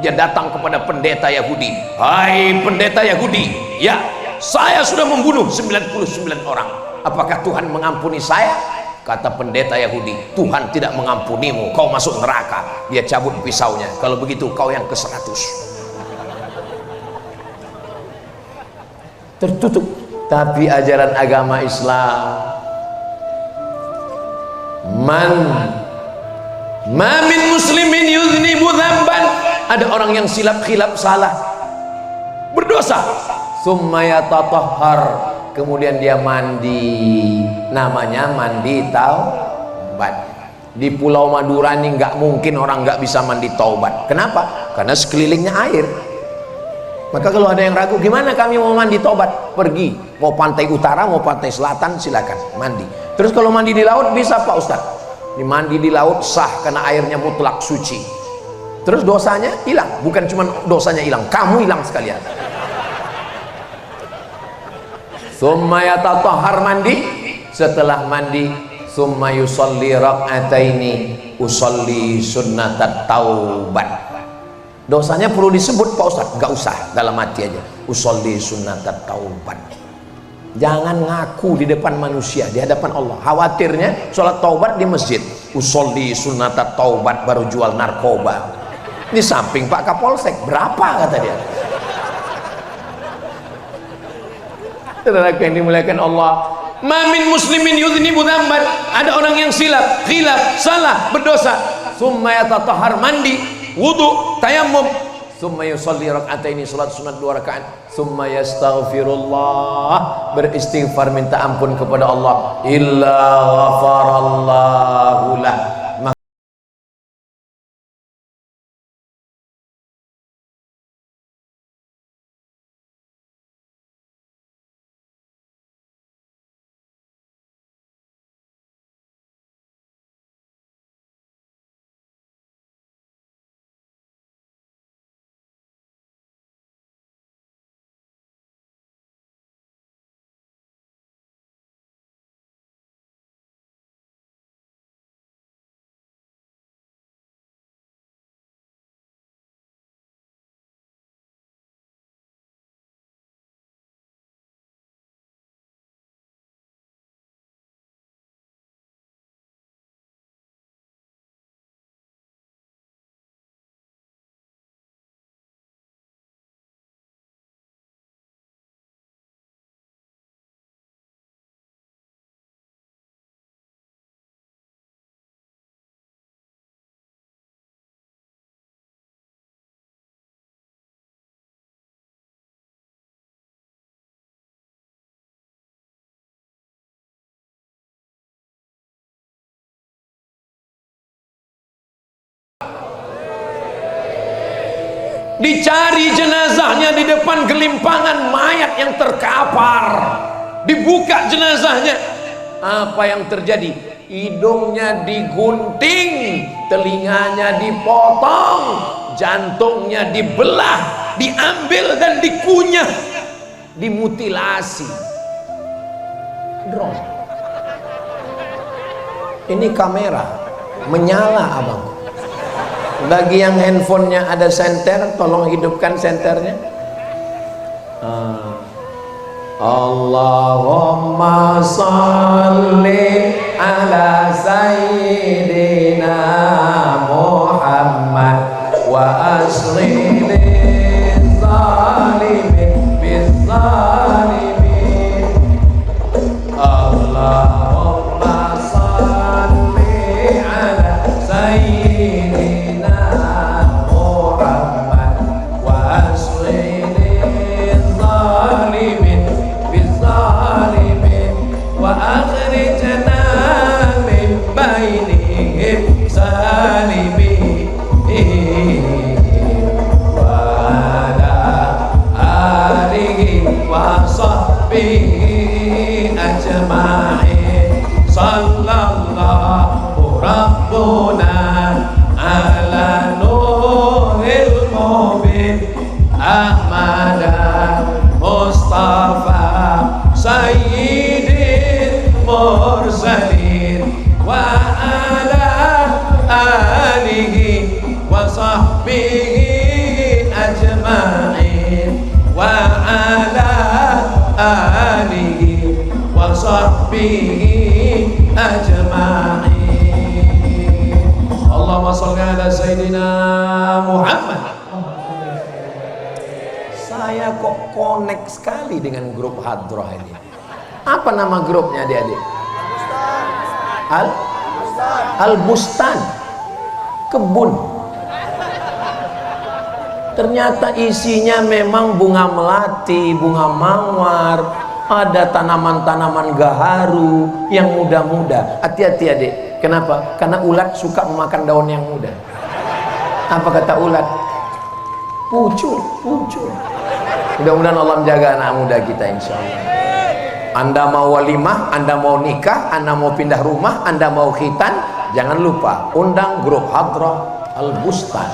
Dia datang kepada pendeta Yahudi. Hai pendeta Yahudi, ya, saya sudah membunuh 99 orang. Apakah Tuhan mengampuni saya? Kata pendeta Yahudi, Tuhan tidak mengampunimu, kau masuk neraka. Dia cabut pisaunya. Kalau begitu kau yang ke-100. Tertutup. Tapi ajaran agama Islam, ma min muslimin yuznibu dzamban, ada orang yang silap-khilap salah, berdosa, summa yatatahhar, kemudian dia mandi, namanya mandi taubat. Di Pulau Madura ini nggak mungkin orang nggak bisa mandi taubat. Kenapa? Karena sekelilingnya air. Maka kalau ada yang ragu, gimana kami mau mandi tobat? Pergi, mau pantai utara, mau pantai selatan, silakan mandi. Terus kalau mandi di laut bisa Pak Ustadz? Mandi di laut sah karena airnya mutlak suci. Terus dosanya hilang, bukan cuma dosanya hilang, kamu hilang sekalian. Summa yatatahhar, mandi. Setelah mandi, summa yusalli rak'ataini, usolli sunnatat taubat. Dosanya perlu disebut Pak Ustadz? Gak usah, dalam hati aja. Usolli sunnatat taubat. Jangan ngaku di depan manusia, di hadapan Allah. Khawatirnya sholat taubat di masjid, usolli sunnatat taubat baru jual narkoba. Di samping Pak Kapolsek, berapa kata dia. Saudara yang dimuliakan Allah, mamin muslimin yudhnibu dzamban, ada orang yang silap, khilaf, salah, berdosa, summa yatatahhar, mandi, wudu, tayammum, summa yusalli rak'ataini, salat sunat 2 rakaat, summa yastaghfirullah, beristighfar minta ampun kepada Allah, illa ghafarallahu lah, dicari jenazahnya di depan gelimpangan mayat yang terkapar, dibuka jenazahnya, apa yang terjadi? Hidungnya digunting, telinganya dipotong, jantungnya dibelah, diambil dan dikunyah, dimutilasi. Drone ini kamera menyala abang. Bagi yang handphonenya ada senter, tolong hidupkan senternya. Allahumma salli ala sayyidina Muhammad wa asli zalimin bizzalimin. Allahumma salli ala sayyidina ajma'in. Sallallahu rabbuna ala nuril mubin Ahmada Mustafa Sayyidil Mursalin wa ala alihi wa sahbihi ajma'in wa ala alihi wa sahbihi ajma'in. Allahumma sholli ala sayyidina Muhammad. Saya kok connect sekali dengan grup Hadroh ini. Apa nama grupnya adik-adik? Al-Bustan, kebun. Ternyata isinya memang bunga melati, bunga mawar, ada tanaman-tanaman gaharu yang muda-muda. Hati-hati adik. Kenapa? Karena ulat suka memakan daun yang muda. Apa kata ulat? Pucul, pucul. Mudah-mudahan Allah menjaga anak muda kita, insya Allah. Anda mau walimah, Anda mau nikah, Anda mau pindah rumah, Anda mau khitan, jangan lupa undang grup Hadroh Al-Bustan.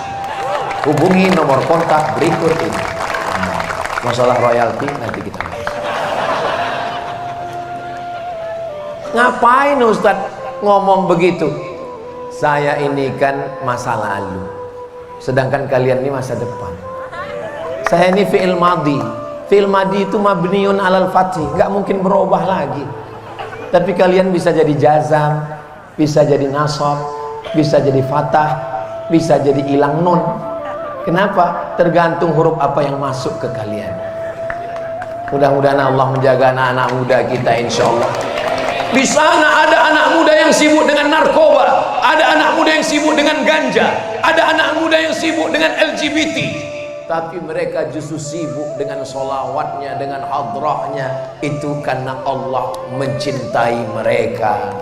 Hubungi nomor kontak berikut ini. Masalah royalti nanti kita bahas. Ngapain Ustadz ngomong begitu? Saya ini kan masa lalu, sedangkan kalian ini masa depan. Saya ini fi'il madhi. Fi'il madhi itu mabniun alal fathi, nggak mungkin berubah lagi. Tapi kalian bisa jadi jazam, bisa jadi nasab, bisa jadi fathah, bisa jadi ilang nun. Kenapa? Tergantung huruf apa yang masuk ke kalian. Mudah-mudahan Allah menjaga anak-anak muda kita, insya Allah. Di sana ada anak muda yang sibuk dengan narkoba, ada anak muda yang sibuk dengan ganja, ada anak muda yang sibuk dengan LGBT. Tapi mereka justru sibuk dengan sholawatnya, dengan hadrahnya. Itu karena Allah mencintai mereka.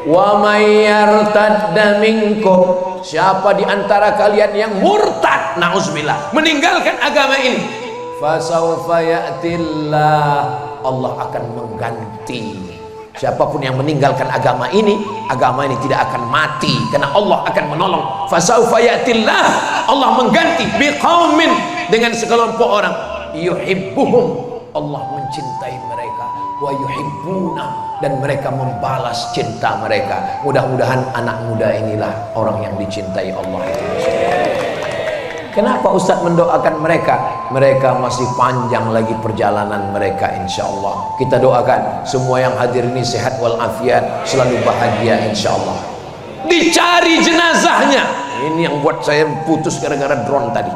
Wa may yartadda minkum, siapa di antara kalian yang murtad, na'udzubillah, meninggalkan agama ini, fasawfa ya'tillah, Allah akan mengganti. Siapapun yang meninggalkan agama ini tidak akan mati karena Allah akan menolong. Fasawfa ya'tillah, Allah mengganti biqaumin, dengan sekelompok orang, yuhibbuhum, Allah mencintai mereka, wa yuhibbuna, dan mereka membalas cinta mereka. Mudah-mudahan anak muda inilah orang yang dicintai Allah itu. Kenapa Ustadz mendoakan mereka? Mereka masih panjang lagi perjalanan mereka, insya Allah. Kita doakan semua yang hadir ini sehat walafiat, selalu bahagia, insya Allah. Dicari jenazahnya. Ini yang buat saya putus gara-gara drone tadi.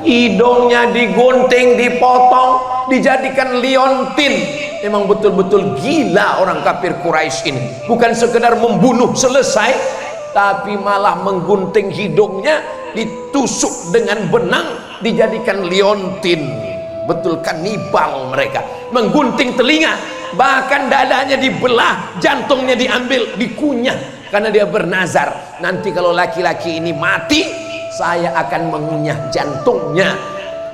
Hidungnya digunting, dipotong, dijadikan liontin. Memang betul-betul gila orang kafir Quraisy ini. Bukan sekedar membunuh selesai, tapi malah menggunting hidungnya, ditusuk dengan benang, dijadikan liontin. Betul kanibal mereka. Menggunting telinga, bahkan dadanya dibelah, jantungnya diambil, dikunyah, karena dia bernazar, nanti kalau laki-laki ini mati, saya akan mengunyah jantungnya.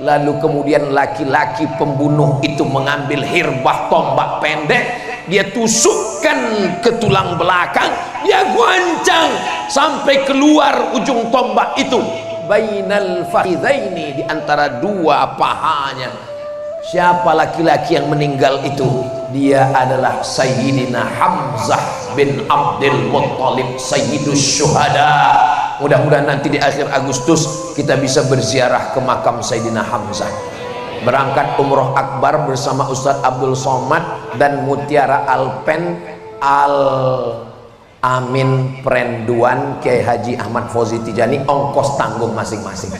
Lalu kemudian laki-laki pembunuh itu mengambil hirbah tombak pendek, dia tusukkan ke tulang belakang, dia goncang sampai keluar ujung tombak itu, bainal fakhidaini, di antara dua pahanya. Siapa laki-laki yang meninggal itu? Dia adalah Sayyidina Hamzah bin Abdul Muttalib, Sayyidus Syuhada. Mudah-mudahan nanti di akhir Agustus kita bisa berziarah ke makam Sayyidina Hamzah. Berangkat umroh akbar bersama Ustadz Abdul Somad dan Mutiara Alpen Al Amin Perenduan Kiai Haji Ahmad Fauzi Tijani, ongkos tanggung masing-masing.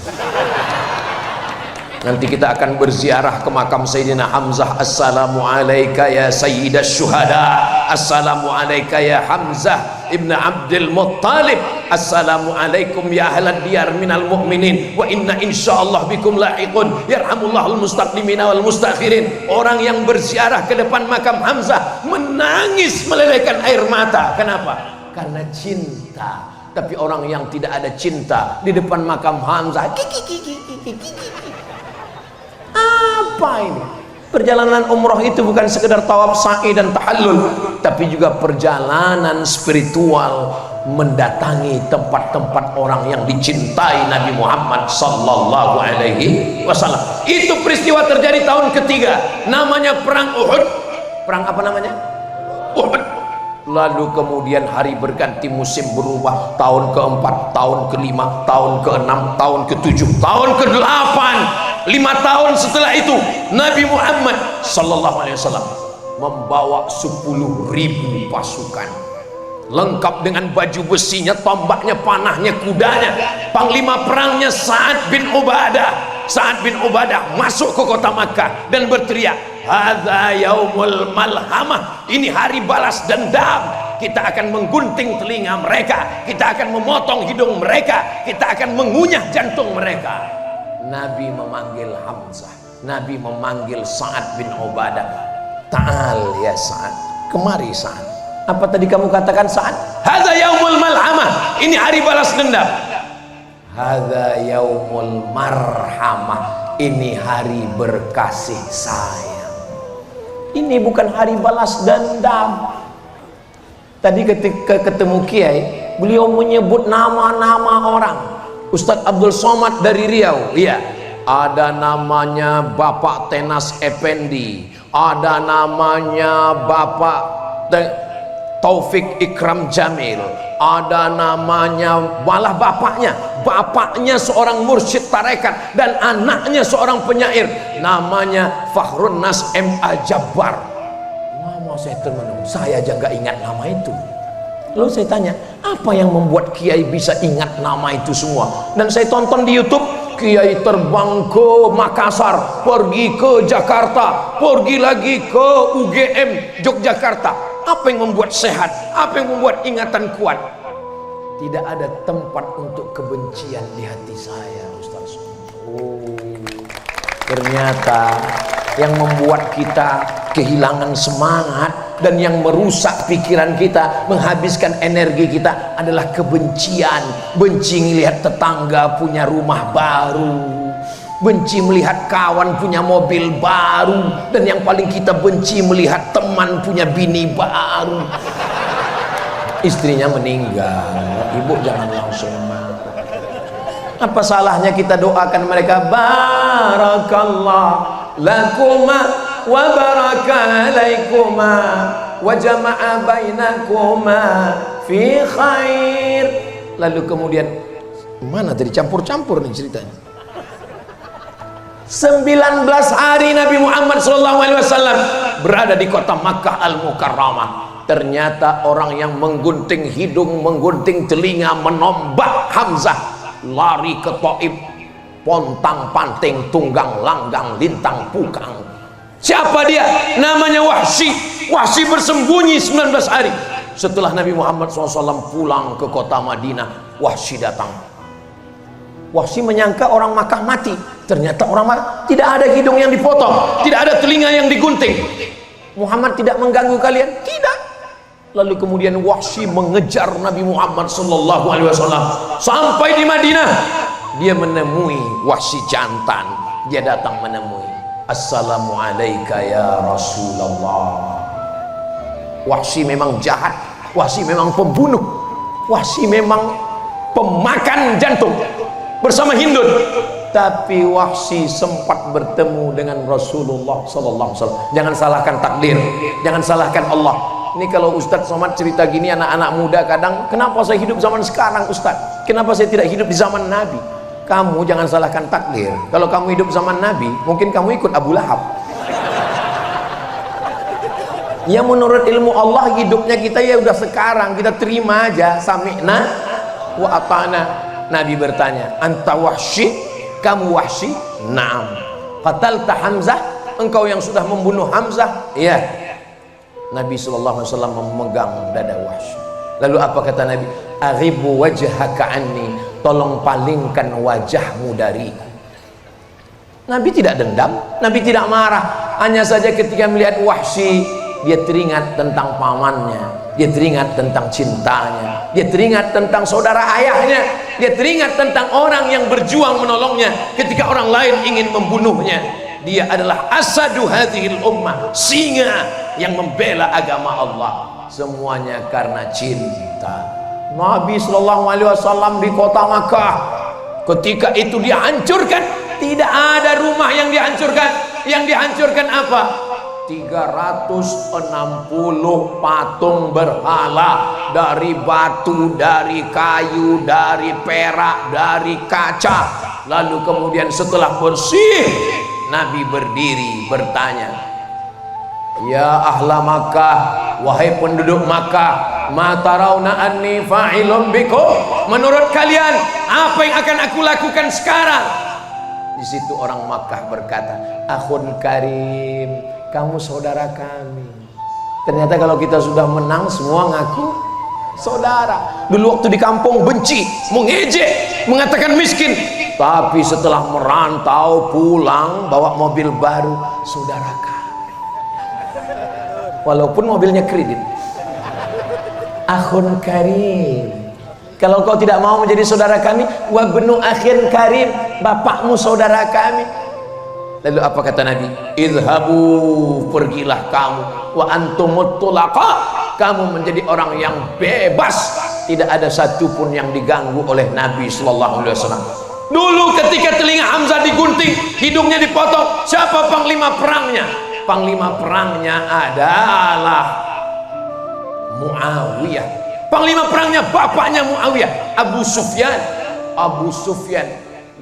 Nanti kita akan berziarah ke makam Sayyidina Hamzah. Assalamu alayka ya Sayyidas Syuhada, assalamu alayka ya Hamzah ibn Abdul Muttalib, assalamu alaikum ya ahlad diyar minal mu'minin, wa inna insyaallah bikum lahiqun, yarhamullahul mustaqdimina wal mustakhirin. Orang yang berziarah ke depan makam Hamzah menangis melelehkan air mata. Kenapa? Karena cinta. Tapi orang yang tidak ada cinta di depan makam Hamzah, apa ini? Perjalanan umroh itu bukan sekedar tawaf, sa'i dan tahallul, tapi juga perjalanan spiritual, mendatangi tempat-tempat orang yang dicintai Nabi Muhammad sallallahu alaihi wasallam. Itu peristiwa terjadi tahun ketiga, namanya perang Uhud. Perang apa namanya? Uhud. Lalu kemudian hari berganti, musim berubah, tahun keempat, tahun kelima, tahun keenam, tahun ketujuh, tahun ke-8. 5 tahun setelah itu Nabi Muhammad sallallahu alaihi wasallam membawa 10.000 pasukan, lengkap dengan baju besinya, tombaknya, panahnya, kudanya. Panglima perangnya Sa'ad bin Ubadah. Sa'ad bin Ubadah masuk ke kota Makkah dan berteriak, hadza yaumul malhamah, ini hari balas dendam. Kita akan menggunting telinga mereka, kita akan memotong hidung mereka, kita akan mengunyah jantung mereka. Nabi memanggil Hamzah, Nabi memanggil Sa'ad bin Ubadah. Ta'al ya Sa'ad, kemari Sa'ad. Apa tadi kamu katakan Sa'ad? Hadza yaumul malhamah, ini hari balas dendam. Hadza yaumul marhamah, ini hari berkasih sayang. Ini bukan hari balas dendam. Tadi ketika ketemu Kiai, beliau menyebut nama-nama orang. Ustadz Abdul Somad dari Riau, iya, ada namanya Bapak Tenas Effendi, ada namanya Bapak Taufik Ikram Jamil, ada namanya, malah bapaknya seorang mursyid tarekat dan anaknya seorang penyair, namanya Fakhrun Nas M.A. Jabbar. Nama saya termenung, saya aja gak ingat nama itu. Lalu saya tanya, apa yang membuat kiai bisa ingat nama itu semua? Dan saya tonton di YouTube, kiai terbang ke Makassar, pergi ke Jakarta, pergi lagi ke UGM Yogyakarta. Apa yang membuat sehat? Apa yang membuat ingatan kuat? Tidak ada tempat untuk kebencian di hati saya, Ustaz. Oh, ternyata yang membuat kita kehilangan semangat dan yang merusak pikiran kita, menghabiskan energi kita adalah kebencian. Benci melihat tetangga punya rumah baru, benci melihat kawan punya mobil baru, dan yang paling kita benci melihat teman punya bini baru. Istrinya meninggal, ibu jangan langsung marah. Apa salahnya kita doakan mereka, barakallah lakuma wa baraka alaikuma wa jama'a bainakuma fi khair. Lalu kemudian mana tadi campur-campur nih ceritanya. 19 hari Nabi Muhammad SAW berada di kota Makkah Al-Mukarramah. Ternyata orang yang menggunting hidung, menggunting telinga, menombak Hamzah, lari ke Taif, pontang panting, tunggang langgang, lintang pukang. Siapa dia? Namanya Wahsy. Wahsy bersembunyi 19 hari. Setelah Nabi Muhammad SAW pulang ke kota Madinah, Wahsy datang. Wahsy menyangka orang Makkah mati. Ternyata orang Makkah tidak ada hidung yang dipotong, tidak ada telinga yang digunting. Muhammad tidak mengganggu kalian? Tidak. Lalu kemudian Wahsy mengejar Nabi Muhammad SAW sampai di Madinah. Dia menemui Wahsy jantan. Dia datang menemui, Assalamualaikum ya Rasulullah. Wahsy memang jahat, Wahsy memang pembunuh, Wahsy memang pemakan jantung bersama Hindun. Tapi Wahsy sempat bertemu dengan Rasulullah SAW. Jangan salahkan takdir, jangan salahkan Allah. Ini kalau Ustadz Somad cerita gini, anak-anak muda kadang, kenapa saya hidup zaman sekarang Ustadz? Kenapa saya tidak hidup di zaman Nabi? Kamu jangan salahkan takdir. Kalau kamu hidup zaman Nabi, mungkin kamu ikut Abu Lahab. Ya menurut ilmu Allah hidupnya kita ya udah sekarang, kita terima aja, sami'na wa ata'na. Nabi bertanya, anta Wahsy? Kamu Wahsy? Naam. Qatalta Hamzah? Engkau yang sudah membunuh Hamzah? Iya. Nabi SAW memegang dada Wahsy. Lalu apa kata Nabi? Aghibu wajhaka anni, tolong palingkan wajahmu dariku. Nabi tidak dendam, Nabi tidak marah. Hanya saja ketika melihat Wahsy, dia teringat tentang pamannya, dia teringat tentang cintanya, dia teringat tentang saudara ayahnya, dia teringat tentang orang yang berjuang menolongnya ketika orang lain ingin membunuhnya. Dia adalah asadu hadhil ummah, singa yang membela agama Allah. Semuanya karena cinta. Nabi SAW di kota Makkah, ketika itu dihancurkan. Tidak ada rumah yang dihancurkan. Yang dihancurkan apa? 360 patung berhala, dari batu, dari kayu, dari perak, dari kaca. Lalu kemudian setelah bersih, Nabi berdiri bertanya, ya ahla Makkah, wahai penduduk Makkah, ma tarawna anni fa'ilun bikum, menurut kalian apa yang akan aku lakukan sekarang? Di situ orang Makkah berkata, akhun karim, kamu saudara kami. Ternyata kalau kita sudah menang semua ngaku saudara. Dulu waktu di kampung benci, mengejek, mengatakan miskin. Tapi setelah merantau pulang bawa mobil baru, saudara kami. Walaupun mobilnya kredit. Akhun karim, kalau kau tidak mau menjadi saudara kami, wa benu akhin karim, bapakmu saudara kami. Lalu apa kata Nabi? Idhabu, pergilah kamu, wa antumut tulaqa, kamu menjadi orang yang bebas. Tidak ada satupun yang diganggu oleh Nabi SAW. Dulu ketika telinga Hamzah digunting, hidungnya dipotong, siapa panglima perangnya? Panglima perangnya adalah Muawiyah. Panglima perangnya bapaknya Muawiyah, Abu Sufyan. Abu Sufyan.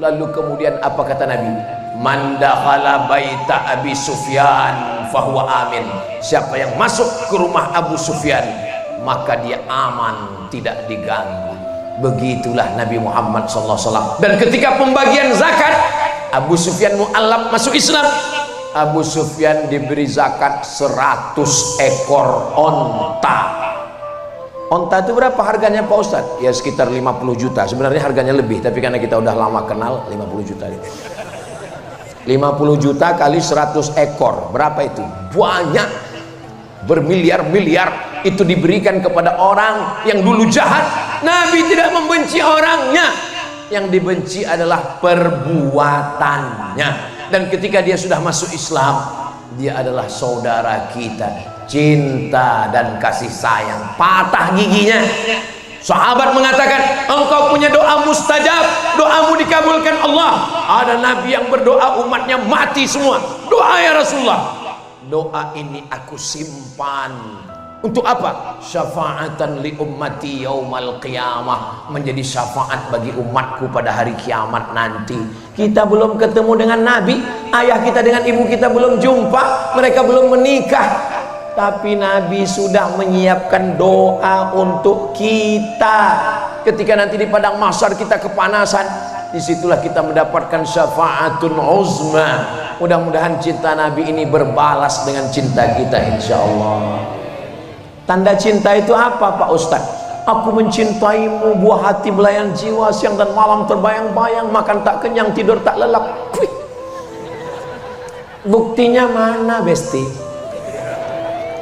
Lalu kemudian apa kata Nabi? Man dakhala baita Abi Sufyan fahuwa amin. Siapa yang masuk ke rumah Abu Sufyan, maka dia aman, tidak diganggu. Begitulah Nabi Muhammad SAW. Dan ketika pembagian zakat, Abu Sufyan mu'allab masuk Islam. Abu Sufyan diberi zakat 100 ekor onta. Onta itu berapa harganya Pak Ustadz? Ya sekitar 50 juta. Sebenarnya harganya lebih, tapi karena kita udah lama kenal, 50 juta. 50 juta kali 100 ekor, berapa itu? Banyak, bermiliar-miliar. Itu diberikan kepada orang yang dulu jahat. Nabi tidak membenci orangnya, yang dibenci adalah perbuatannya. Dan ketika dia sudah masuk Islam, dia adalah saudara kita. Cinta dan kasih sayang, patah giginya. Sahabat mengatakan, engkau punya doa mustajab, doamu dikabulkan Allah. Ada nabi yang berdoa umatnya mati semua. Doa ya Rasulullah. Doa ini aku simpan. Untuk apa? Syafa'atan li ummati yaumal qiyamah, menjadi syafaat bagi umatku pada hari kiamat nanti. Kita belum ketemu dengan Nabi, ayah kita dengan ibu kita belum jumpa, mereka belum menikah, tapi Nabi sudah menyiapkan doa untuk kita. Ketika nanti di padang mahsyar kita kepanasan, disitulah kita mendapatkan syafaatun uzma. Mudah-mudahan cinta Nabi ini berbalas dengan cinta kita insyaallah. Tanda cinta itu apa Pak Ustadz? Aku mencintaimu, buah hati belayan jiwa, siang dan malam terbayang-bayang, makan tak kenyang, tidur tak lelap. Buktinya mana Besti?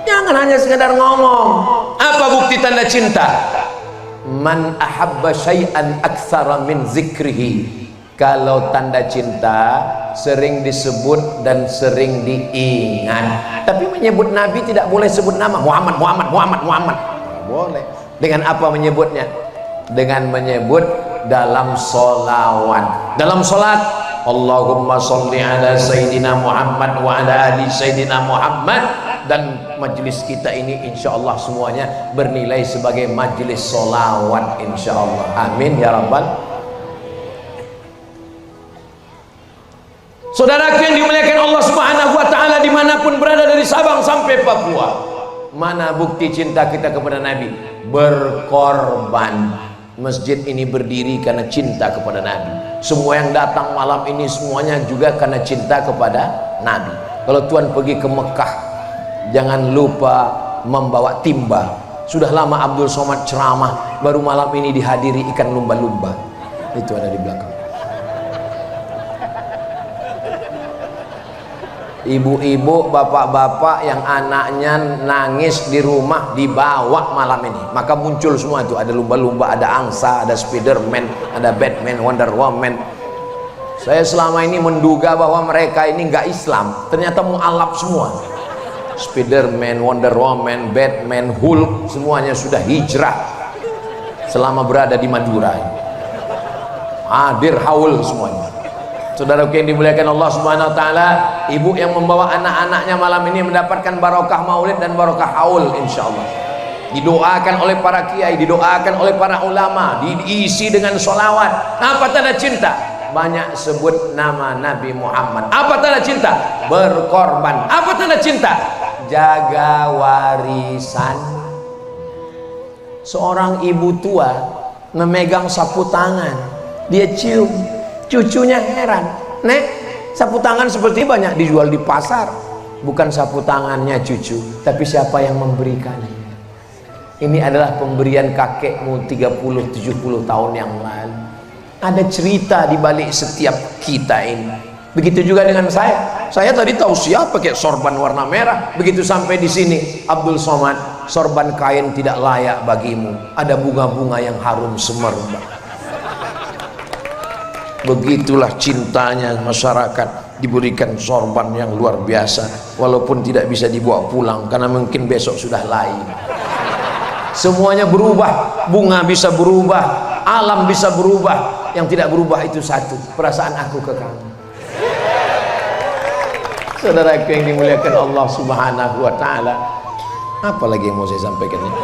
Jangan hanya sekedar ngomong. Apa bukti tanda cinta? Man ahabba syai'an aktsara min zikrihi. Kalau tanda cinta sering disebut dan sering diingat. Tapi menyebut Nabi tidak boleh sebut nama Muhammad. Boleh. Dengan apa menyebutnya? Dengan menyebut dalam solawat. Dalam solat, Allahumma sholli ala Sayyidina Muhammad wa ala ali Sayyidina Muhammad. Dan majelis kita ini insya Allah semuanya bernilai sebagai majelis solawat insya Allah. Amin ya rabbal. Saudaraku yang dimuliakan Allah Subhanahu wa taala, dimanapun berada dari Sabang sampai Papua, mana bukti cinta kita kepada Nabi? Berkorban. Masjid ini berdiri karena cinta kepada Nabi. Semua yang datang malam ini semuanya juga karena cinta kepada Nabi. Kalau Tuhan pergi ke Mekah, jangan lupa membawa timba. Sudah lama Abdul Somad ceramah, baru malam ini dihadiri ikan lumba-lumba. Itu ada di belakang. Ibu-ibu, bapak-bapak yang anaknya nangis di rumah dibawa malam ini, maka muncul semua itu. Ada lumba-lumba, ada angsa, ada Spiderman, ada Batman, Wonder Woman. Saya selama ini menduga bahwa mereka ini nggak Islam, ternyata mualaf semua. Spiderman, Wonder Woman, Batman, Hulk, semuanya sudah hijrah selama berada di Madura. Hadir haul semuanya. Saudaraku yang dimuliakan Allah Subhanahu wa taala, ibu yang membawa anak-anaknya malam ini mendapatkan barokah maulid dan barokah haul insyaallah. Didoakan oleh para kiai, didoakan oleh para ulama, diisi dengan sholawat. Apa tanda cinta? Banyak sebut nama Nabi Muhammad. Apa tanda cinta? Berkorban. Apa tanda cinta? Jaga warisan. Seorang ibu tua memegang sapu tangan, dia cium. Cucunya heran, Nek, sapu tangan seperti banyak dijual di pasar. Bukan sapu tangannya cucu, tapi siapa yang memberikannya. Ini adalah pemberian kakekmu 30-70 tahun yang lalu. Ada cerita di balik setiap kita ini. Begitu juga dengan saya. Saya tadi tahu siapa pakai sorban warna merah. Begitu sampai di sini, Abdul Somad, sorban kain tidak layak bagimu. Ada bunga-bunga yang harum semerbak. Begitulah cintanya masyarakat, diberikan sorban yang luar biasa, walaupun tidak bisa dibawa pulang karena mungkin besok sudah lain. Semuanya berubah, bunga bisa berubah, alam bisa berubah, yang tidak berubah itu satu, perasaan aku ke kamu. Saudaraku yang dimuliakan Allah Subhanahu wa taala, apa lagi yang mau saya sampaikan ini?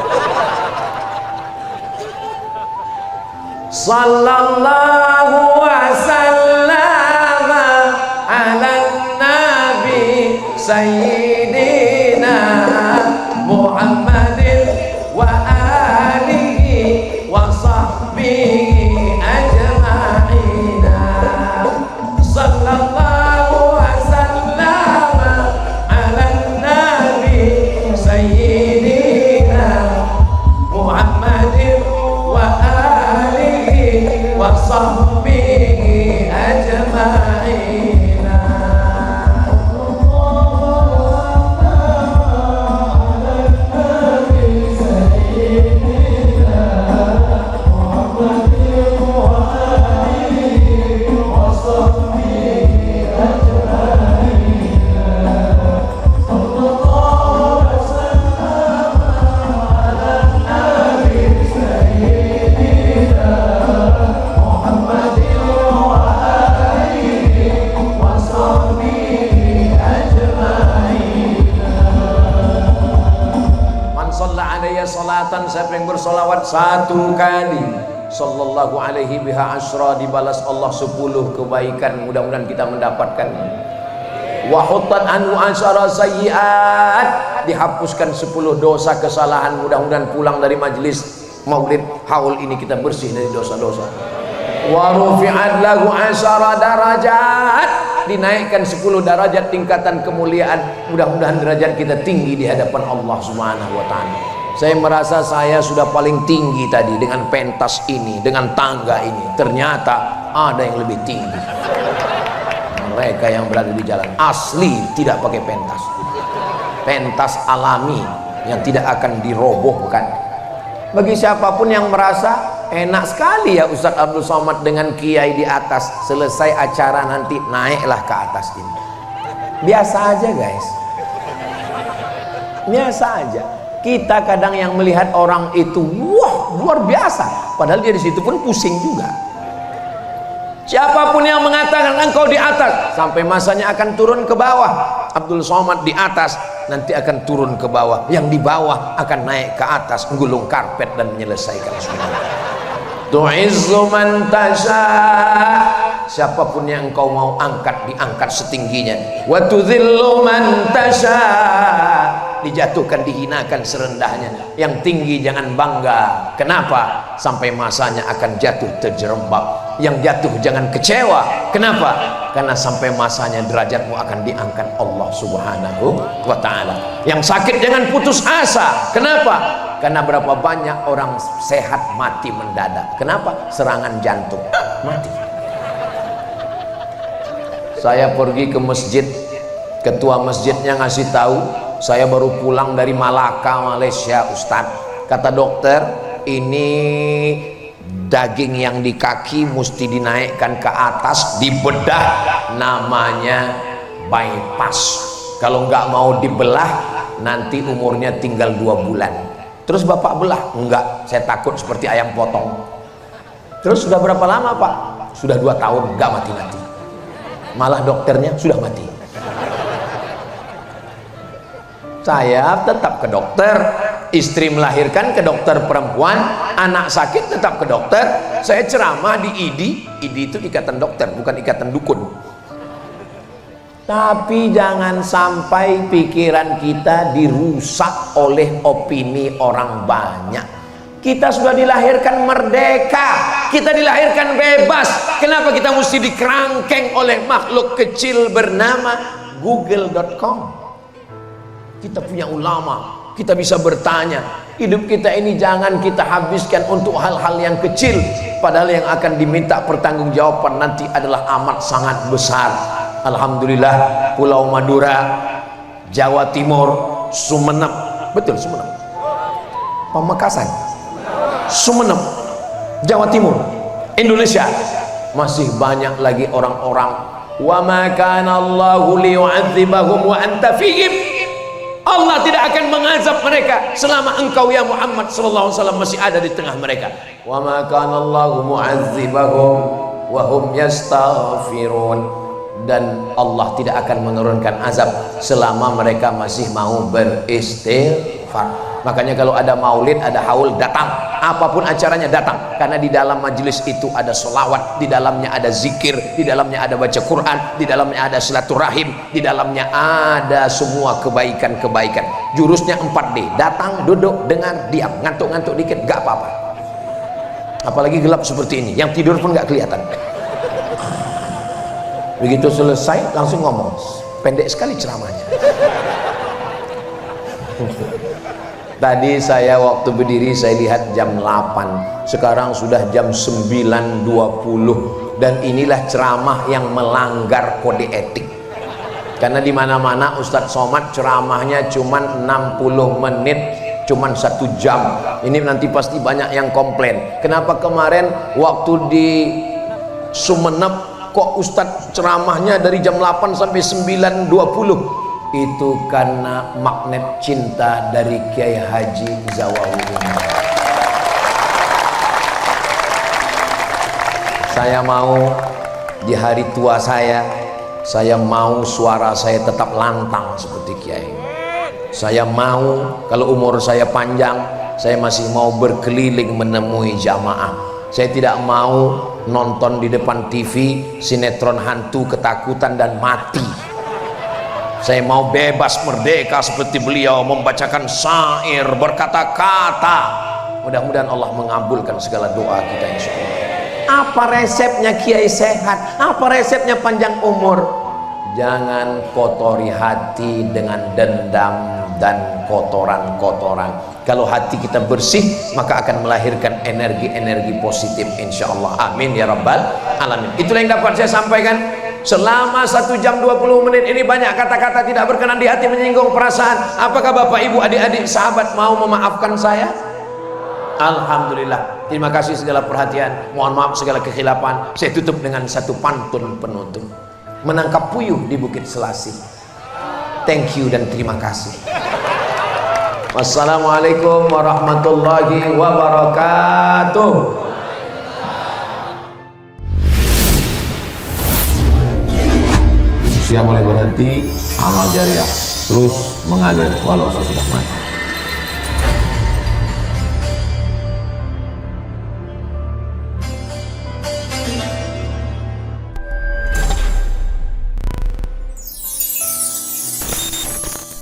Sallallahu wasallam ala nabi sayyidina Muhammadin wa salawat 1 kali, sallallahu alaihi biha asyra, dibalas Allah 10 kebaikan. Mudah-mudahan kita mendapatkan. Wa huttat anhu asyara sayyi'at, dihapuskan 10 dosa kesalahan. Mudah-mudahan pulang dari majelis maulid haul ini kita bersih dari dosa-dosa. Wa rufi'at lahu asyara darajat, dinaikkan 10 derajat tingkatan kemuliaan. Mudah-mudahan derajat kita tinggi di hadapan Allah Subhanahu wa taala. Saya merasa saya sudah paling tinggi tadi dengan pentas ini, dengan tangga ini. Ternyata ada yang lebih tinggi. Mereka yang berada di jalan asli tidak pakai pentas. Pentas alami yang tidak akan dirobohkan. Bagi siapapun yang merasa enak sekali ya Ustadz Abdul Somad dengan kiai di atas, selesai acara nanti naiklah ke atas ini. Biasa aja guys, biasa aja. Kita kadang yang melihat orang itu wah luar biasa, padahal dia di situ pun pusing juga. Siapapun yang mengatakan engkau di atas, sampai masanya akan turun ke bawah. Abdul Somad di atas, nanti akan turun ke bawah. Yang di bawah akan naik ke atas, menggulung karpet dan menyelesaikan semua. Tu'izzu man tasha, siapapun yang engkau mau angkat, diangkat setingginya. Wa tudhillu man tasha, dijatuhkan, dihinakan serendahnya. Yang tinggi jangan bangga. Kenapa? Sampai masanya akan jatuh terjerembab. Yang jatuh jangan kecewa. Kenapa? Karena sampai masanya derajatmu akan diangkat Allah Subhanahu wa ta'ala. Yang sakit jangan putus asa. Kenapa? Karena berapa banyak orang sehat mati mendadak. Kenapa? Serangan jantung, mati. Saya pergi ke masjid, ketua masjidnya ngasih tahu, saya baru pulang dari Malaka, Malaysia Ustadz. Kata dokter, ini daging yang di kaki mesti dinaikkan ke atas, dibedah, namanya bypass. Kalau nggak mau dibelah, nanti umurnya tinggal 2 bulan. Terus bapak belah? Enggak, saya takut seperti ayam potong. Terus sudah berapa lama pak? Sudah 2 tahun, nggak mati-mati. Malah dokternya sudah mati. Saya tetap ke dokter, istri melahirkan ke dokter perempuan, anak sakit tetap ke dokter. Saya ceramah di IDI. IDI itu ikatan dokter, bukan ikatan dukun. Tapi jangan sampai pikiran kita dirusak oleh opini orang banyak. Kita sudah dilahirkan merdeka, kita dilahirkan bebas. Kenapa kita mesti dikerangkeng oleh makhluk kecil bernama google.com? Kita punya ulama, kita bisa bertanya. Hidup kita ini jangan kita habiskan untuk hal-hal yang kecil, padahal yang akan diminta pertanggungjawaban nanti adalah amat sangat besar. Alhamdulillah, Pulau Madura, Jawa Timur, Sumeneb, betul Sumeneb, Pamekasan, Sumeneb, Jawa Timur, Indonesia, masih banyak lagi orang-orang. Wa ma kana Allahu liyu'adzibahum wa anta fihim. Allah tidak akan mengazab mereka selama engkau ya Muhammad sallallahu alaihi wasallam masih ada di tengah mereka. Wa ma kana Allahu mu'adzibahum wa hum yastaghfirun. Dan Allah tidak akan menurunkan azab selama mereka masih mau beristighfar. Makanya kalau ada maulid, ada haul, datang. Apapun acaranya datang. Karena di dalam majelis itu ada solawat, di dalamnya ada zikir, di dalamnya ada baca Quran, di dalamnya ada silaturahim, di dalamnya ada semua kebaikan-kebaikan. Jurusnya 4D. Datang, duduk, dengar, diam. Ngantuk-ngantuk dikit, gak apa-apa. Apalagi gelap seperti ini, yang tidur pun gak kelihatan. Begitu selesai langsung ngomong, pendek sekali ceramahnya. Tadi saya waktu berdiri saya lihat jam 8, sekarang sudah jam 9.20, dan inilah ceramah yang melanggar kode etik. Karena di mana-mana Ustadz Somad ceramahnya cuman 60 menit, cuman 1 jam. Ini nanti pasti banyak yang komplain. Kenapa kemarin waktu di Sumeneb kok Ustadz ceramahnya dari jam 8 sampai 9.20? Itu karena magnet cinta dari Kiai Haji Zawawi. Saya mau di hari tua saya mau suara saya tetap lantang seperti Kiai. Saya mau kalau umur saya panjang, saya masih mau berkeliling menemui jamaah. Saya tidak mau nonton di depan TV sinetron hantu ketakutan dan mati. Saya mau bebas merdeka seperti beliau, membacakan syair, berkata-kata. Mudah-mudahan Allah mengabulkan segala doa kita insya Allah. Apa resepnya Kiai sehat? Apa resepnya panjang umur? Jangan kotori hati dengan dendam dan kotoran-kotoran. Kalau hati kita bersih, maka akan melahirkan energi-energi positif insya Allah. Amin ya rabbal alamin. Itulah yang dapat saya sampaikan. Selama 1 jam 20 menit ini banyak kata-kata tidak berkenan di hati, menyinggung perasaan. Apakah Bapak Ibu adik-adik sahabat mau memaafkan saya? Alhamdulillah. Terima kasih segala perhatian. Mohon maaf segala kekhilafan. Saya tutup dengan satu pantun penutup. Menangkap puyuh di Bukit Selasih. Thank you dan terima kasih. Wassalamualaikum warahmatullahi wabarakatuh. Siap mulai berhenti, amal jariah terus mengalir walau sudah mati.